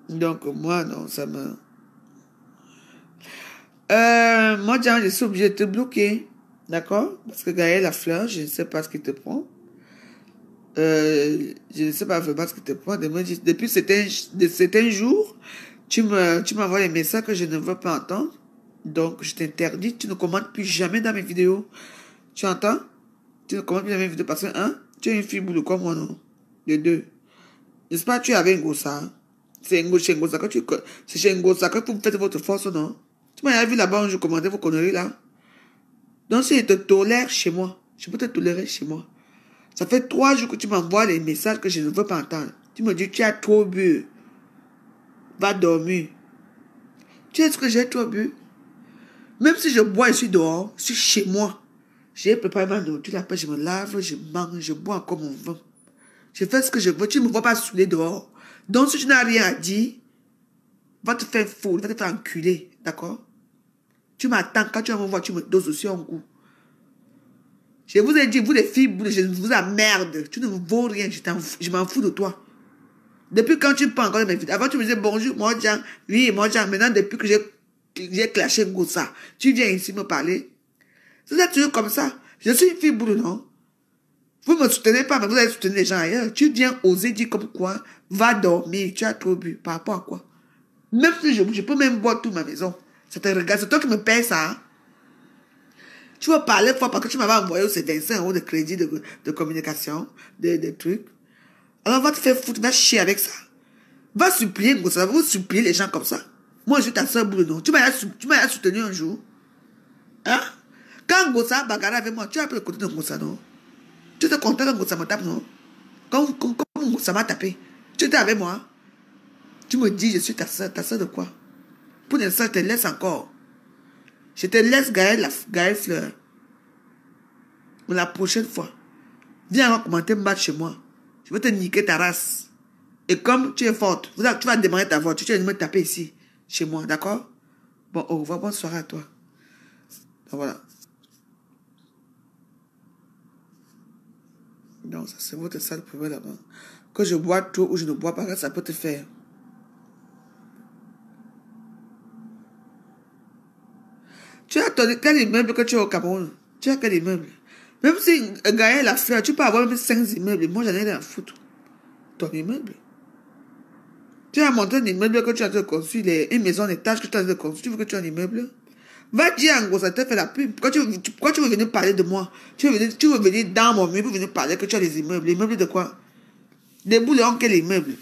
donc moi, non, ça me... moi, je suis obligé de te bloquer, d'accord? Parce que Gaël la fleur, je ne sais pas ce qu'il te prend. Je ne sais pas vraiment ce qu'il te prend. Depuis certains jours, tu m'envoies des messages que je ne veux pas entendre. Donc, je t'interdis, tu ne commentes plus jamais dans mes vidéos. Tu entends? Tu ne commentes plus jamais mes vidéos parce que, tu es une fille boule comme moi, non? De deux. N'est-ce pas, tu avais un gossa. C'est chez Ngosa que c'est chez Ngosa que vous faites votre force, non? Tu m'as vu là-bas, je commandais vos conneries là. Donc, si je te tolère chez moi, je peux te tolérer chez moi. Ça fait 3 jours que tu m'envoies les messages que je ne veux pas entendre. Tu me dis, tu as trop bu. Va dormir. Tu sais ce que j'ai trop bu? Même si je bois, je suis dehors, je suis chez moi. J'ai préparé ma nourriture, après je me lave, je mange, je bois encore mon vin. Je fais ce que je veux. Tu ne me vois pas saouler dehors. Donc, si tu n'as rien à dire, va te faire foutre, va te faire enculer. D'accord? Tu m'attends. Quand tu vas me voir, tu me doses aussi un coup. Je vous ai dit, vous les filles, je vous emmerde. Tu ne me vaux rien. Je m'en fous de toi. Depuis quand tu parles encore de mes filles. Avant, tu me disais bonjour, moi, Jean. Oui, moi, Jean. Maintenant, depuis que j'ai clashé Ngossa, tu viens ici me parler. C'est ça, toujours comme ça. Je suis une fille boulot, non? Vous ne me soutenez pas, mais vous allez soutenir les gens ailleurs. Tu viens oser dire comme quoi, va dormir, tu as trop bu. Par rapport à quoi? Même si je peux même boire toute ma maison. Ça te regarde, c'est toi qui me payes ça. Hein? Tu vas parler fort parce que tu m'avais envoyé ces 25 € de crédit de communication, des trucs. Alors va te faire foutre, va chier avec ça. Va supplier, va vous supplier les gens comme ça. Moi, je suis ta soeur boulot, non? Tu m'as soutenu un jour. Hein? Quand Ngossa a bagarré avec moi, tu as pris le côté de Ngossa, non? Tu étais content quand Ngossa me tape, non? Quand Ngossa m'a tapé, tu étais avec moi. Tu me dis, je suis ta soeur de quoi? Pour l'instant, je te laisse encore. Je te laisse Gaël Fleur. Mais la prochaine fois, viens commenter match chez moi. Je vais te niquer ta race. Et comme tu es forte, tu vas démarrer ta voiture, tu vas me taper ici, chez moi, d'accord? Bon, au revoir, bonne soirée à toi. Donc, voilà. Non, ça c'est votre sale problème là-bas. Que je bois trop ou je ne bois pas, ça peut te faire. Tu as quel immeuble que tu as au Cameroun? Tu as quel immeuble? Même si Gaël a fait, tu peux avoir même 5 immeubles. Moi, j'en ai rien à foutre. Ton immeuble. Tu as monté un immeuble que tu as construit, une maison d'étage que tu as construit. Tu veux que tu aies un immeuble? Va dire en gros, ça te fait la pub. Pourquoi tu veux venir parler de moi? Tu veux venir dans mon mur pour venir parler que tu as des immeubles. Les immeubles de quoi? Des boulons, quel immeuble?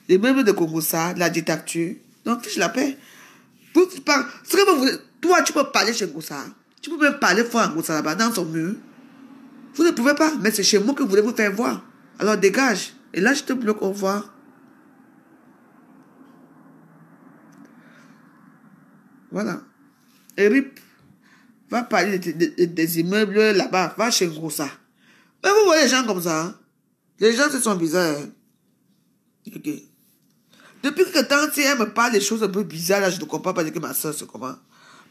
Les immeubles de Congossa, de la dictature. Donc, fiche la paix. Toi, tu peux parler chez Ngossa. Tu peux même parler fort à Ngossa là-bas, dans son mur. Vous ne pouvez pas, mais c'est chez moi que vous voulez vous faire voir. Alors dégage. Et là, je te bloque, au revoir. Voilà. Et Rip, va parler des immeubles là-bas. Va chez Ngossa. Mais vous voyez les gens comme ça. Hein? Les gens, se sont bizarres. Hein? Ok. Depuis que tant si elle me parle des choses un peu bizarres, là, je ne comprends pas que ma soeur se comment.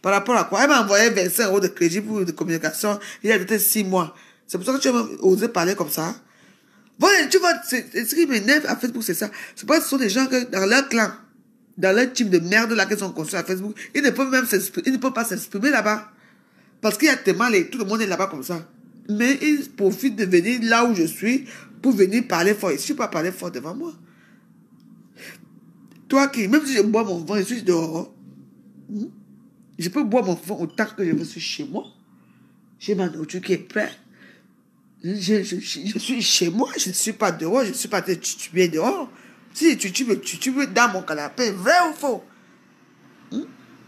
Par rapport à quoi? Elle m'a envoyé 25 € de crédit pour de communication. Il y a peut-être 6 mois. C'est pour ça que tu as osé parler comme ça. Voilà, tu vois, ce qui m'énerve à Facebook, c'est ça. C'est parce que ce sont des gens que dans leur clan, dans leur type de merde là qu'ils ont construit à Facebook, ils ne peuvent pas s'exprimer là-bas. Parce qu'il y a tellement, tout le monde est là-bas comme ça. Mais ils profitent de venir là où je suis pour venir parler fort. Ils ne peuvent pas parler fort devant moi. Toi qui, même si je bois mon vin, je suis dehors. Je peux boire mon vin autant que je suis chez moi. J'ai ma nourriture qui est prête. Je suis chez moi, je ne suis pas dehors, je ne suis pas tué dehors. Si tu veux dans mon canapé, vrai ou faux?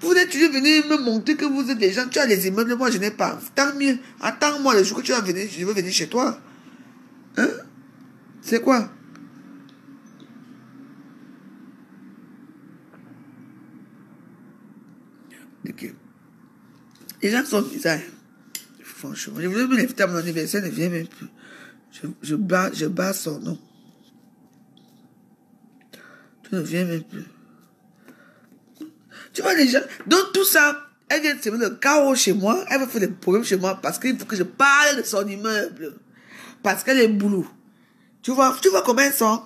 Vous êtes toujours venu me montrer que vous êtes des gens, tu as les immeubles, moi je n'ai pas. Tant mieux, attends-moi le jour que tu vas venir, je veux venir chez toi. Hein? C'est quoi? Ok. Les gens sont bizarres. Franchement, je voulais me l'inviter à mon anniversaire, ne vient même plus. Je bats son nom. Tu ne viens même plus. Tu vois les gens, donc tout ça, elle vient de se mettre le chaos chez moi, elle va faire des problèmes chez moi parce qu'il faut que je parle de son immeuble. Parce qu'elle est boulot. Tu vois comment elles sont?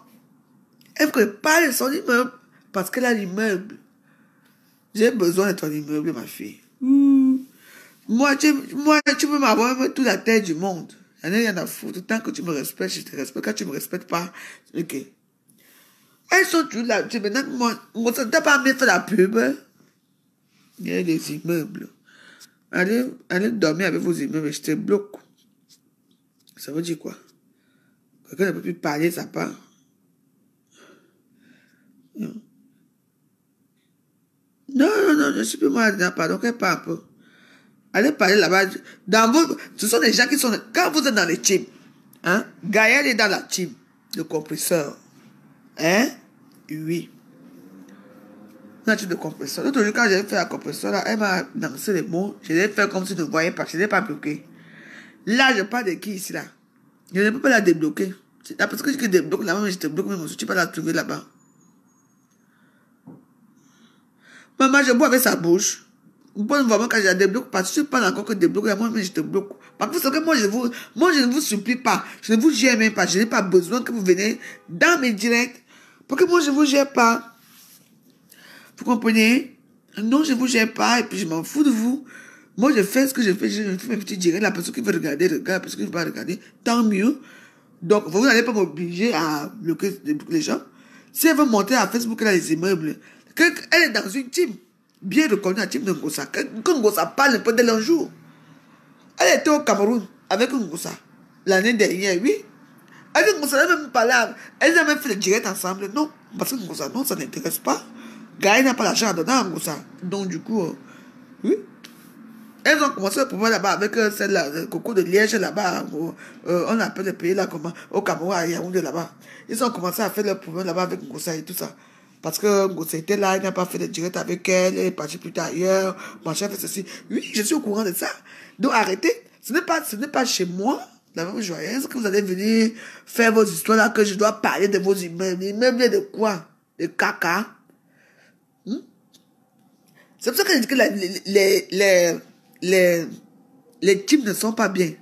Elle veut que je parle de son immeuble parce qu'elle a l'immeuble. J'ai besoin de ton immeuble, ma fille. Moi, tu peux m'avoir même toute la terre du monde. Il n'y a rien à foutre. Tant que tu me respectes, je te respecte. Quand tu ne me respectes pas, ok. Elles sont toutes là. Maintenant, moi, tu n'as pas mis faire la pub. Il y a des immeubles. Allez dormir avec vos immeubles, je te bloque. Ça veut dire quoi? Quelqu'un ne peut plus parler, ça part. Non, je suis plus mal, pardon, qu'elle parle un peu. Allez parler là-bas. Ce sont des gens qui sont... Quand vous êtes dans les teams, hein, Gaël est dans la team, le compresseur. Hein? Oui. Dans la team de compresseur. L'autre jour, quand j'ai fait la compresseur, là, elle m'a lancé les mots. Je l'ai fait comme si je ne voyais pas. Je ne l'ai pas bloqué. Là, je parle de qui ici, là? Je ne peux pas la débloquer. Parce que je débloque là-bas, mais je te bloque même aussi. Tu peux la trouver là-bas. Maman, je bois avec sa bouche. Bon, vraiment, quand je la débloque, parce que je ne parle encore que débloquer, moi, mais je te bloque. Parce que vous savez que moi, je ne vous supplie pas. Je ne vous gère même pas. Je n'ai pas besoin que vous venez dans mes directs. Parce que moi, je ne vous gère pas. Vous comprenez? Non, je ne vous gère pas. Et puis, je m'en fous de vous. Moi, je fais ce que je fais. Je fais mes petits directs. La personne qui veut regarder, regarde. La personne qui ne veut pas regarder, tant mieux. Donc, vous n'allez pas m'obliger à bloquer les gens. Si elle veut monter à Facebook, elle a les immeubles. Elle est dans une team. Bien reconnue, la team de Ngossa. Quand Ngossa parle un peu d'elle un jour. Elle était au Cameroun avec Ngossa. L'année dernière, oui. Avec Ngossa, elle n'a même parlé. Elle a même fait le direct ensemble. Non. Parce que Ngossa, non, ça n'intéresse pas. Gaël n'a pas l'argent à donner à Ngossa. Donc, du coup, oui. Elles ont commencé le pouvoir là-bas avec celle-là, le coco de Liège là-bas. On appelle le pays là comment? Au Cameroun, à Yaoundé là-bas. Ils ont commencé à faire le pouvoir là-bas avec Ngossa et tout ça. Parce que Ngossa était là, il n'a pas fait de direct avec elle, elle est partie plus tard ailleurs, machin fait ceci. Oui, je suis au courant de ça. Donc arrêtez. Ce n'est pas chez moi, la même joyeuse, que vous allez venir faire vos histoires là, que je dois parler de vos immeubles. Immeubles de quoi? De caca. C'est pour ça que je dis que les teams ne sont pas bien.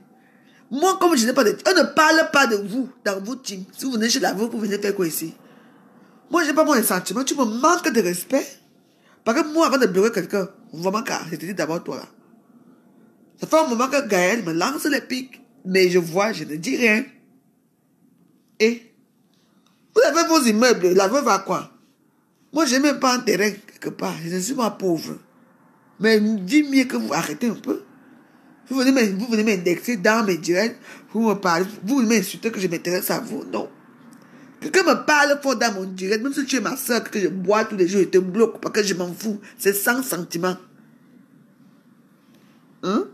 Moi, comme je n'ai pas de... On ne parle pas de vous dans vos teams. Si vous venez chez la vous venez faire quoi ici? Moi, je n'ai pas mon sentiment. Tu me manques de respect. Parce que moi, avant de bloquer quelqu'un, vraiment, car je te dis d'abord toi là. Ça fait un moment que Gaël me lance les pics. Mais je vois, je ne dis rien. Et vous avez vos immeubles. La veuve va quoi? Moi, je n'ai même pas un terrain quelque part. Je ne suis pas pauvre. Mais dis mieux que vous arrêtez un peu. Vous venez m'indexer dans mes directs. Vous me parlez. Vous m'insultez que je m'intéresse à vous. Non. Quelqu'un me parle fort dans mon direct. Même si tu es ma soeur, que je bois tous les jours, je te bloque parce que je m'en fous. C'est sans sentiment. Hein?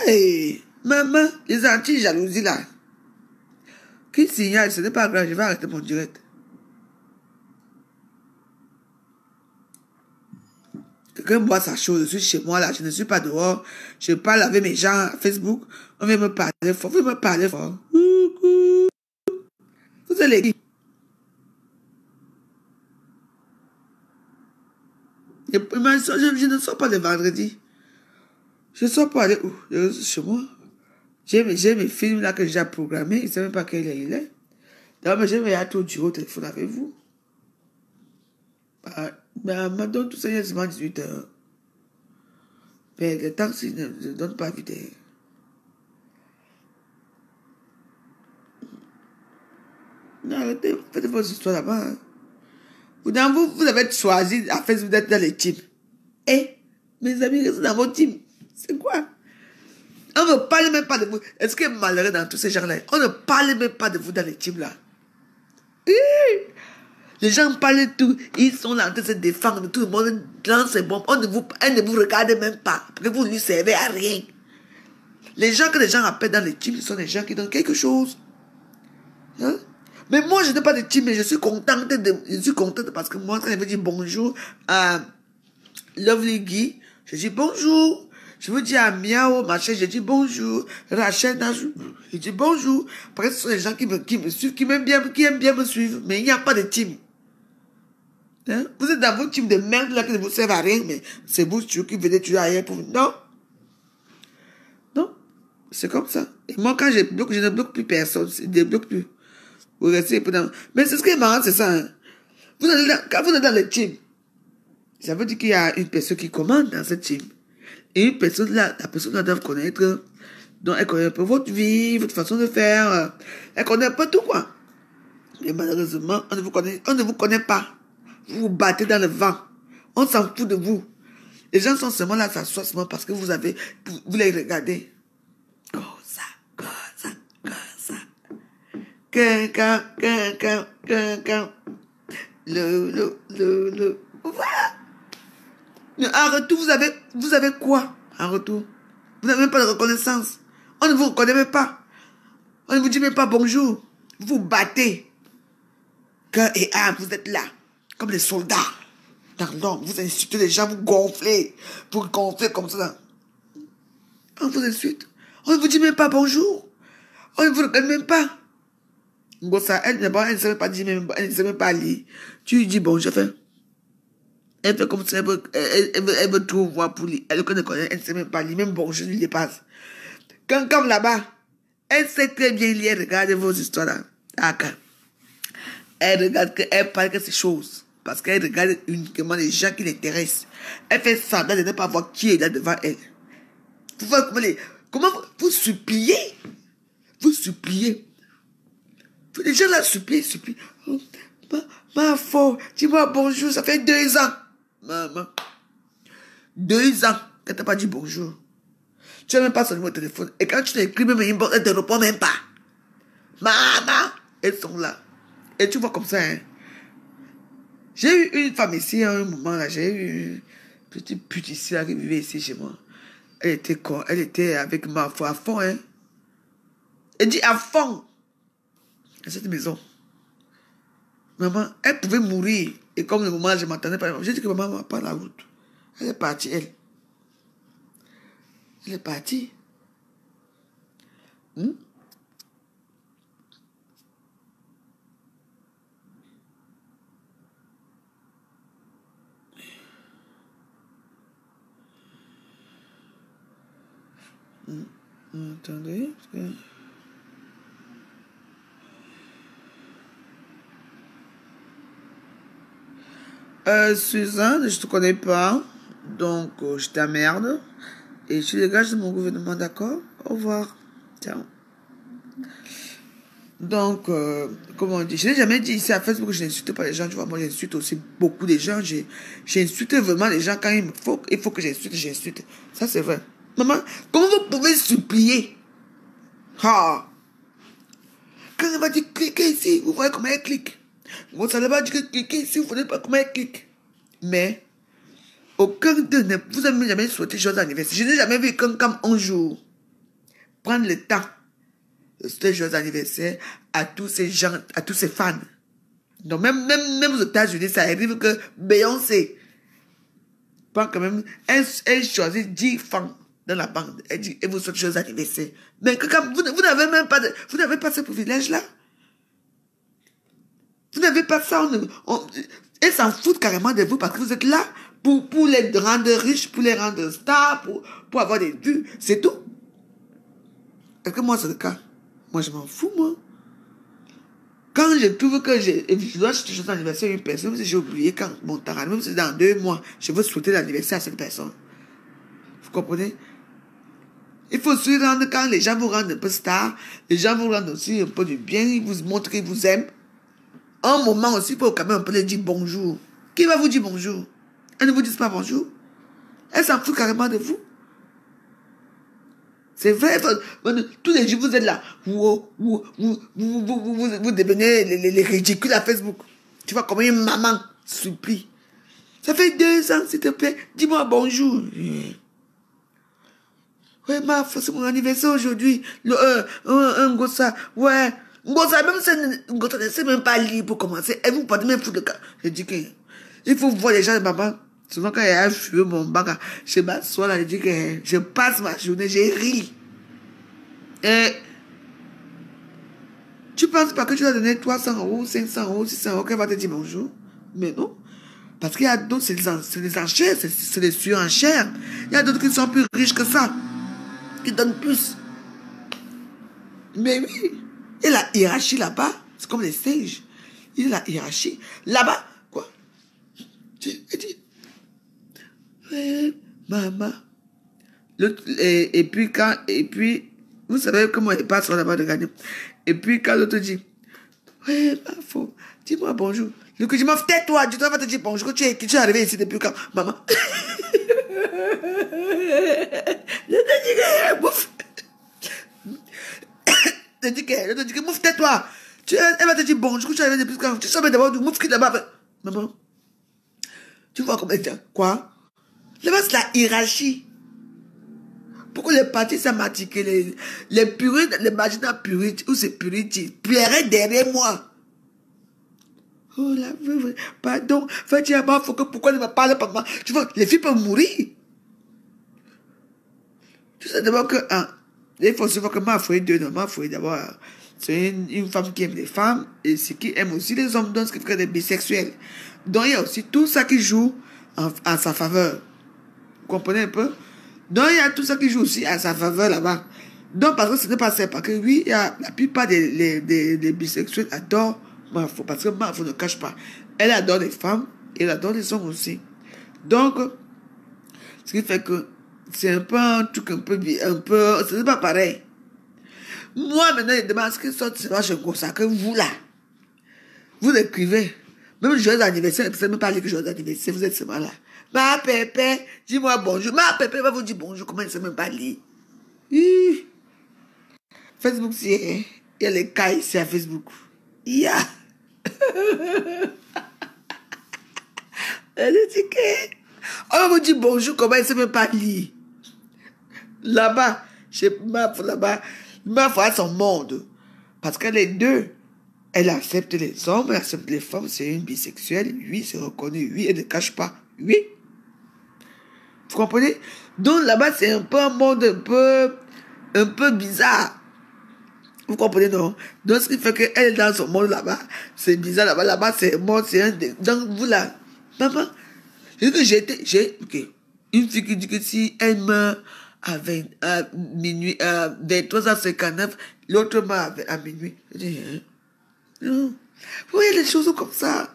Hey, maman, les anti-jalousies là. Qui signale, ce n'est pas grave, je vais arrêter mon direct. Quelqu'un boit sa chose, je suis chez moi là, je ne suis pas dehors. Je parle avec mes gens à Facebook. On vient me parler fort, vous me parler fort. Vous allez qui? Je ne sors pas le vendredi. Je ne sors pas aller où? Je suis chez moi. J'ai mes films là que j'ai programmés. Je ne sais même pas quel heure il est. D'abord, j'ai mis à tout du au téléphone avec vous. Maintenant, tout ça, il y a seulement 18 heures. Mais le taxi ne donne pas vite. Non, arrêtez, faites vos histoires là-bas. Hein. Vous avez choisi à Facebook d'être dans les teams. Eh, mes amis, restez dans vos teams. C'est quoi? On ne parle même pas de vous. Est-ce qu'il y a malheureux dans tous ces gens-là? On ne parle même pas de vous dans les teams là. Les gens parlent de tout. Ils sont là en train de se défendre. Tout le monde lance ses bombes. Elle ne vous regarde même pas. Parce que vous ne lui servez à rien. Les gens que les gens appellent dans les teams, ce sont des gens qui donnent quelque chose. Hein? Mais moi, je n'ai pas de team, mais je suis contente parce que moi, quand je veux dire bonjour à Lovely Guy, je dis bonjour. Je veux dire à Miao, machin, je dis bonjour. Rachel, je dis bonjour. Parce que ce sont des gens qui me suivent, qui aiment bien me suivre. Mais il n'y a pas de team. Hein? Vous êtes dans votre team de merde là qui ne vous sert à rien, mais c'est vous qui venez tuer ailleurs pour... Non. Non. C'est comme ça. Et moi, quand je bloque, je ne bloque plus personne. Je ne débloque plus. Vous restez pendant... Mais c'est ce qui est marrant, c'est ça. Hein? Quand vous êtes dans le team, ça veut dire qu'il y a une personne qui commande dans ce team. Et une personne là, la personne là doit connaître. Donc, elle connaît un peu votre vie, votre façon de faire. Elle connaît un peu tout, quoi. Mais malheureusement, on ne vous connaît pas. Vous vous battez dans le vent. On s'en fout de vous. Les gens sont seulement là, s'assoient seulement parce que vous les regardez. Comme ça. Voilà. En retour, vous avez quoi? En retour? Vous n'avez même pas de reconnaissance. On ne vous reconnaît même pas. On ne vous dit même pas bonjour. Vous vous battez. Cœur et âme, vous êtes là. Comme des soldats. Dans l'ombre, vous insultez les gens, vous gonflez. Vous gonflez comme ça. On vous insulte. On ne vous dit même pas bonjour. On ne vous reconnaît même pas. Gossa, elle ne sait même pas dire, elle ne sait même pas lire. Tu lui dis bonjour, elle fait comme ça, elle veut tout voir pour lire. Elle ne connaît, elle ne sait même pas lire, même bonjour, je lui passe. Comme là-bas, elle sait très bien lire, elle regarde vos histoires là. Elle regarde, elle parle que ces choses. Parce qu'elle regarde uniquement les gens qui l'intéressent. Elle fait semblant de ne pas voir qui est là devant elle. Comment vous suppliez? Vous suppliez. Les gens là supplient. Oh, ma faute, dis-moi bonjour, ça fait 2 ans. Maman. 2 ans qu'elle t'a pas dit bonjour. Tu n'as même pas son numéro de téléphone. Et quand tu t'écris même inbox, elle ne te répond même pas. Maman, elles sont là. Et tu vois comme ça, hein. J'ai eu une femme ici à un moment là. J'ai eu une petite pute ici là, qui vivait ici chez moi. Elle était con. Elle était avec ma foi à fond, hein. Elle dit à fond. À cette maison. Maman, elle pouvait mourir. Et comme le moment, je ne m'attendais pas. J'ai dit que maman va pas la route. Elle est partie, elle. Elle est partie. Attendez. Suzanne, je ne te connais pas. Donc, je t'emmerde. Et je dégage de mon gouvernement, d'accord? Au revoir. Ciao. Donc, comment on dit? Je n'ai jamais dit ici à Facebook que je n'insulte pas les gens. Tu vois, moi, j'insulte aussi beaucoup de gens. J'insulte vraiment les gens quand il faut que j'insulte. Ça, c'est vrai. Maman, comment vous pouvez supplier? Ah! Quand elle va dire cliquez ici, vous voyez comment elle clique. Bon, ça ne va dire que cliquez ici, vous ne voyez pas comment elle clique. Mais, aucun d'eux vous avez jamais souhaité joyeux anniversaire. Je n'ai jamais vu quelqu'un un jour prendre le temps de souhaiter joyeux anniversaire à tous ces gens, à tous ces fans. Donc, même aux États-Unis, ça arrive que Beyoncé prend quand même, elle choisit 10 fans dans la bande. Elle dit, et vous souhaitez joyeux anniversaire. Mais vous n'avez même pas vous n'avez pas ce privilège-là. Vous n'avez pas ça. Elles s'en foutent carrément de vous parce que vous êtes là pour les rendre riches, pour les rendre stars, pour avoir des vues. C'est tout. Est-ce que moi, c'est le cas? Moi, je m'en fous, moi. Quand je trouve que je dois souhaiter l'anniversaire à une personne, même si j'ai oublié quand mon temps, même si c'est dans 2 mois, je veux souhaiter l'anniversaire à cette personne. Vous comprenez? Il faut se rendre quand les gens vous rendent un peu star, les gens vous rendent aussi un peu du bien, ils vous montrent qu'ils vous aiment. Un moment aussi, il faut quand même un peu leur dire bonjour. Qui va vous dire bonjour? Elles ne vous disent pas bonjour. Elles s'en foutent carrément de vous. C'est vrai, tous les jours vous êtes là. Vous devenez les ridicules à Facebook. Tu vois comment une maman supplie. Ça fait 2 ans, s'il te plaît. Dis-moi bonjour. Ouais, c'est mon anniversaire aujourd'hui. Un gossa. Ouais. Gossa, même si Gossa ne sait même pas lire pour commencer. Elle vous porte même foutre le cas. Je dis que il faut voir les gens de maman. Souvent, quand il y a un feu, mon bac, je m'assois là, je dis que je passe ma journée, j'ai ri. Et tu penses pas que tu vas donner 300 €, 500 €, 600 € qu'elle va te dire bonjour? Mais non. Parce qu'il y a d'autres, c'est des enchères, c'est des surenchères. Il y a d'autres qui sont plus riches que ça, qui donnent plus. Mais oui, et la hiérarchie là-bas, c'est comme les stages. Il y a la hiérarchie. Là-bas, quoi? Tu dis, ouais, maman. Et puis, vous savez comment ils passent là-bas de gagner. Et puis, quand l'autre dit, ouais, ma faute, dis-moi bonjour. Le que je m'en tais-toi, tu dois te dire bonjour, tu es arrivé ici depuis quand, maman? Je te dis que, bouffe. Je te dis que, mouffe, tais-toi. Elle va te dire bonjour, tu es arrivé depuis quand, tu sais d'abord du mouffe qui là-bas. Maman, tu vois comment elle dit, quoi? Là-bas, c'est la hiérarchie. Pourquoi les partis ça m'a dit que les purites, les marginaux purites, ou c'est purites, prieraient derrière moi. Oh la veuve, pardon, fais-tu faut que pourquoi ne me parle pas moi? Tu vois, les filles peuvent mourir. Tu sais d'abord que, Il faut savoir que ma foi deux, non, ma foi d'abord, c'est une femme qui aime les femmes et qui aime aussi les hommes, donc ce qui fait des bisexuels. Donc il y a aussi tout ça qui joue en sa faveur. Vous comprenez un peu? Donc il y a tout ça qui joue aussi à sa faveur là-bas. Donc parce que ce n'est pas ça, parce que oui, il y a, la plupart des bisexuels adorent Marfo, parce que Marfo ne cache pas. Elle adore les femmes et elle adore les hommes aussi. Donc, ce qui fait que c'est un peu un truc un peu, ce n'est pas pareil. Moi, maintenant, je demande ce qui sort, c'est moi, je consacre vous là. Vous écrivez. Même le joyeux anniversaire, vous ne savez même pas dire que joyeux anniversaire, vous êtes seulement là. Ma pépé, dis-moi bonjour. Ma pépé va vous dire bonjour, comment il ne sait même pas lire. Facebook, il y a les cas ici à Facebook. Il y a. Elle dit que. On va vous dire bonjour, comment il ne sait même pas lire. Là-bas, chez Maf, là-bas, Maf a son monde. Parce que les deux, elle accepte les hommes, elle accepte les femmes, c'est une bisexuelle. Oui, c'est reconnu. Oui, elle ne cache pas. Oui. Vous comprenez? Donc là-bas, c'est un peu un monde un peu bizarre. Vous comprenez, non? Donc, ce qui fait qu'elle est dans son monde là-bas, c'est bizarre là-bas. Là-bas, c'est un monde, c'est un. Donc, vous là, maman, j'ai ok. Une fille qui dit que si elle meurt à minuit, 23h59, l'autre meurt à minuit. Je dis, hein? Non. Vous voyez les choses comme ça.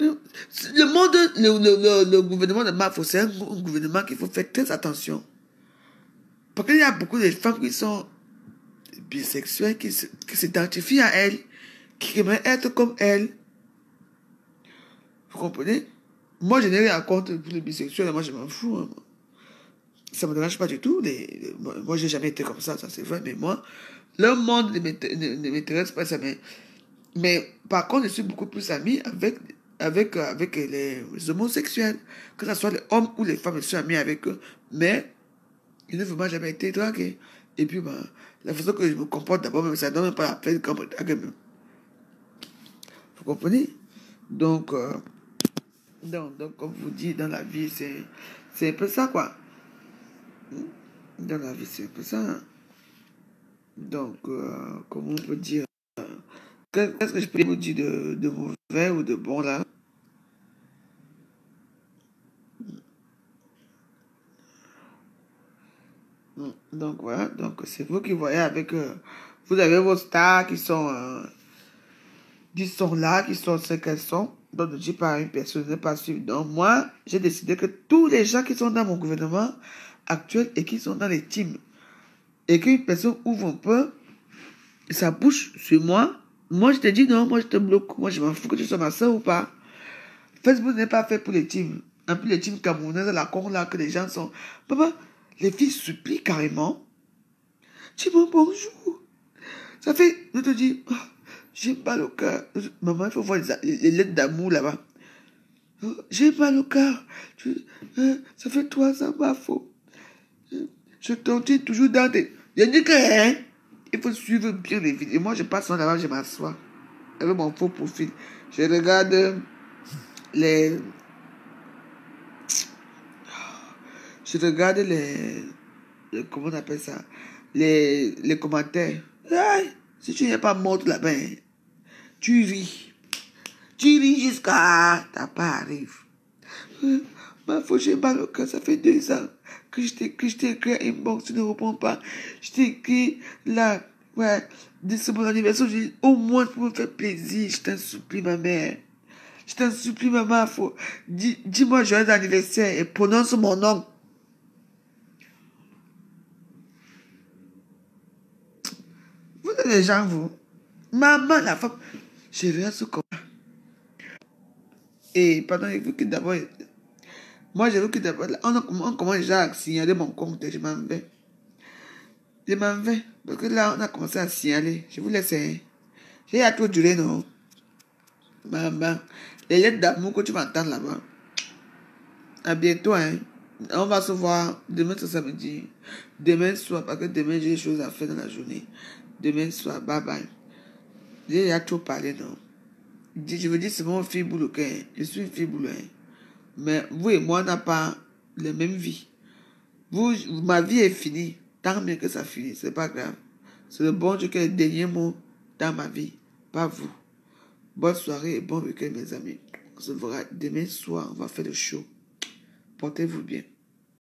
Le monde, le gouvernement de Mafo, c'est un gouvernement qu'il faut faire très attention. Parce qu'il y a beaucoup de femmes qui sont bisexuelles, qui s'identifient à elle, qui aimeraient être comme elle. Vous comprenez? Moi, je n'ai rien contre pour les bisexuels, moi je m'en fous. Hein. Ça ne me dérange pas du tout. Moi, je n'ai jamais été comme ça c'est vrai, mais moi, le monde ne m'intéresse pas ça. Mais par contre, je suis beaucoup plus ami avec les homosexuels. Que ce soit les hommes ou les femmes, je suis ami avec eux. Mais ils ne vraiment jamais été dragués. Et puis, la façon que je me comporte d'abord, ça ne donne même pas la peine qu'on me drague même. Vous comprenez? Donc, comme vous dites, dans la vie, c'est un peu ça, quoi. Dans la vie, c'est un peu ça. Hein. Donc, comment on peut dire? Qu'est-ce que je peux vous dire de mauvais ou de bon, là? Donc, voilà. Donc, c'est vous qui voyez avec... vous avez vos stars qui sont là, qui sont ce qu'elles sont. Donc, je ne dis pas à une personne de ne pas suivre. Donc, moi, j'ai décidé que tous les gens qui sont dans mon gouvernement actuel et qui sont dans les teams, et qu'une personne ouvre un peu sa bouche sur moi, moi, je te dis non, moi, je te bloque. Moi, je m'en fous que tu sois ma soeur ou pas. Facebook n'est pas fait pour les teams. Un peu les teams camerounais, la con là, que les gens sont... Papa, les filles supplient carrément. Dis-moi bonjour. Ça fait, je te dis, oh, j'ai mal au cœur. Maman, il faut voir les lettres d'amour là-bas. Oh, j'ai mal au cœur. Ça fait 3 ans, ma faute. Je t'entends toujours dans tes... Je dis que, hein, il faut suivre bien les vidéos. Et moi, je passe là-bas, je m'assois. Avec mon faux profil. Je regarde les... Je regarde comment on appelle ça? Les commentaires. Aïe, si tu n'es pas morte là-bas, hein, tu ris. Tu ris jusqu'à ta part arrive. Ma foi, j'ai mal au cœur, ça fait 2 ans que je t'ai écrit un inbox, tu ne réponds pas. Je t'ai écrit là, ouais, c'est mon anniversaire, j'ai dit, au moins pour me faire plaisir, je t'en supplie, ma mère. Je t'en supplie, maman, dis-moi joyeux anniversaire et prononce mon nom. Vous êtes des gens, vous. Maman, la femme. Je reste comme ça. Et pardon, j'ai vu que d'abord. Moi, j'ai vu que d'abord. On commence déjà à signaler mon compte. Je m'en vais. Je m'en vais. Parce que là, on a commencé à signaler. Je vous laisse. Hein. J'ai à trop duré, non? Maman. Les lettres d'amour que tu vas entendre là-bas. À bientôt, hein. On va se voir demain, ce samedi. Demain soir, parce que demain, j'ai des choses à faire dans la journée. Demain soir, bye bye. J'ai déjà trop parlé, non? Je veux dire, c'est mon fille boulot. Je suis une fille boulot. Mais vous et moi, on n'a pas la même vie. Ma vie est finie. Tant mieux que ça finisse, c'est pas grave. C'est le bon Dieu qui est le dernier mot dans ma vie, pas vous. Bonne soirée et bon week-end, mes amis. On se verra demain soir, on va faire le show. Portez-vous bien.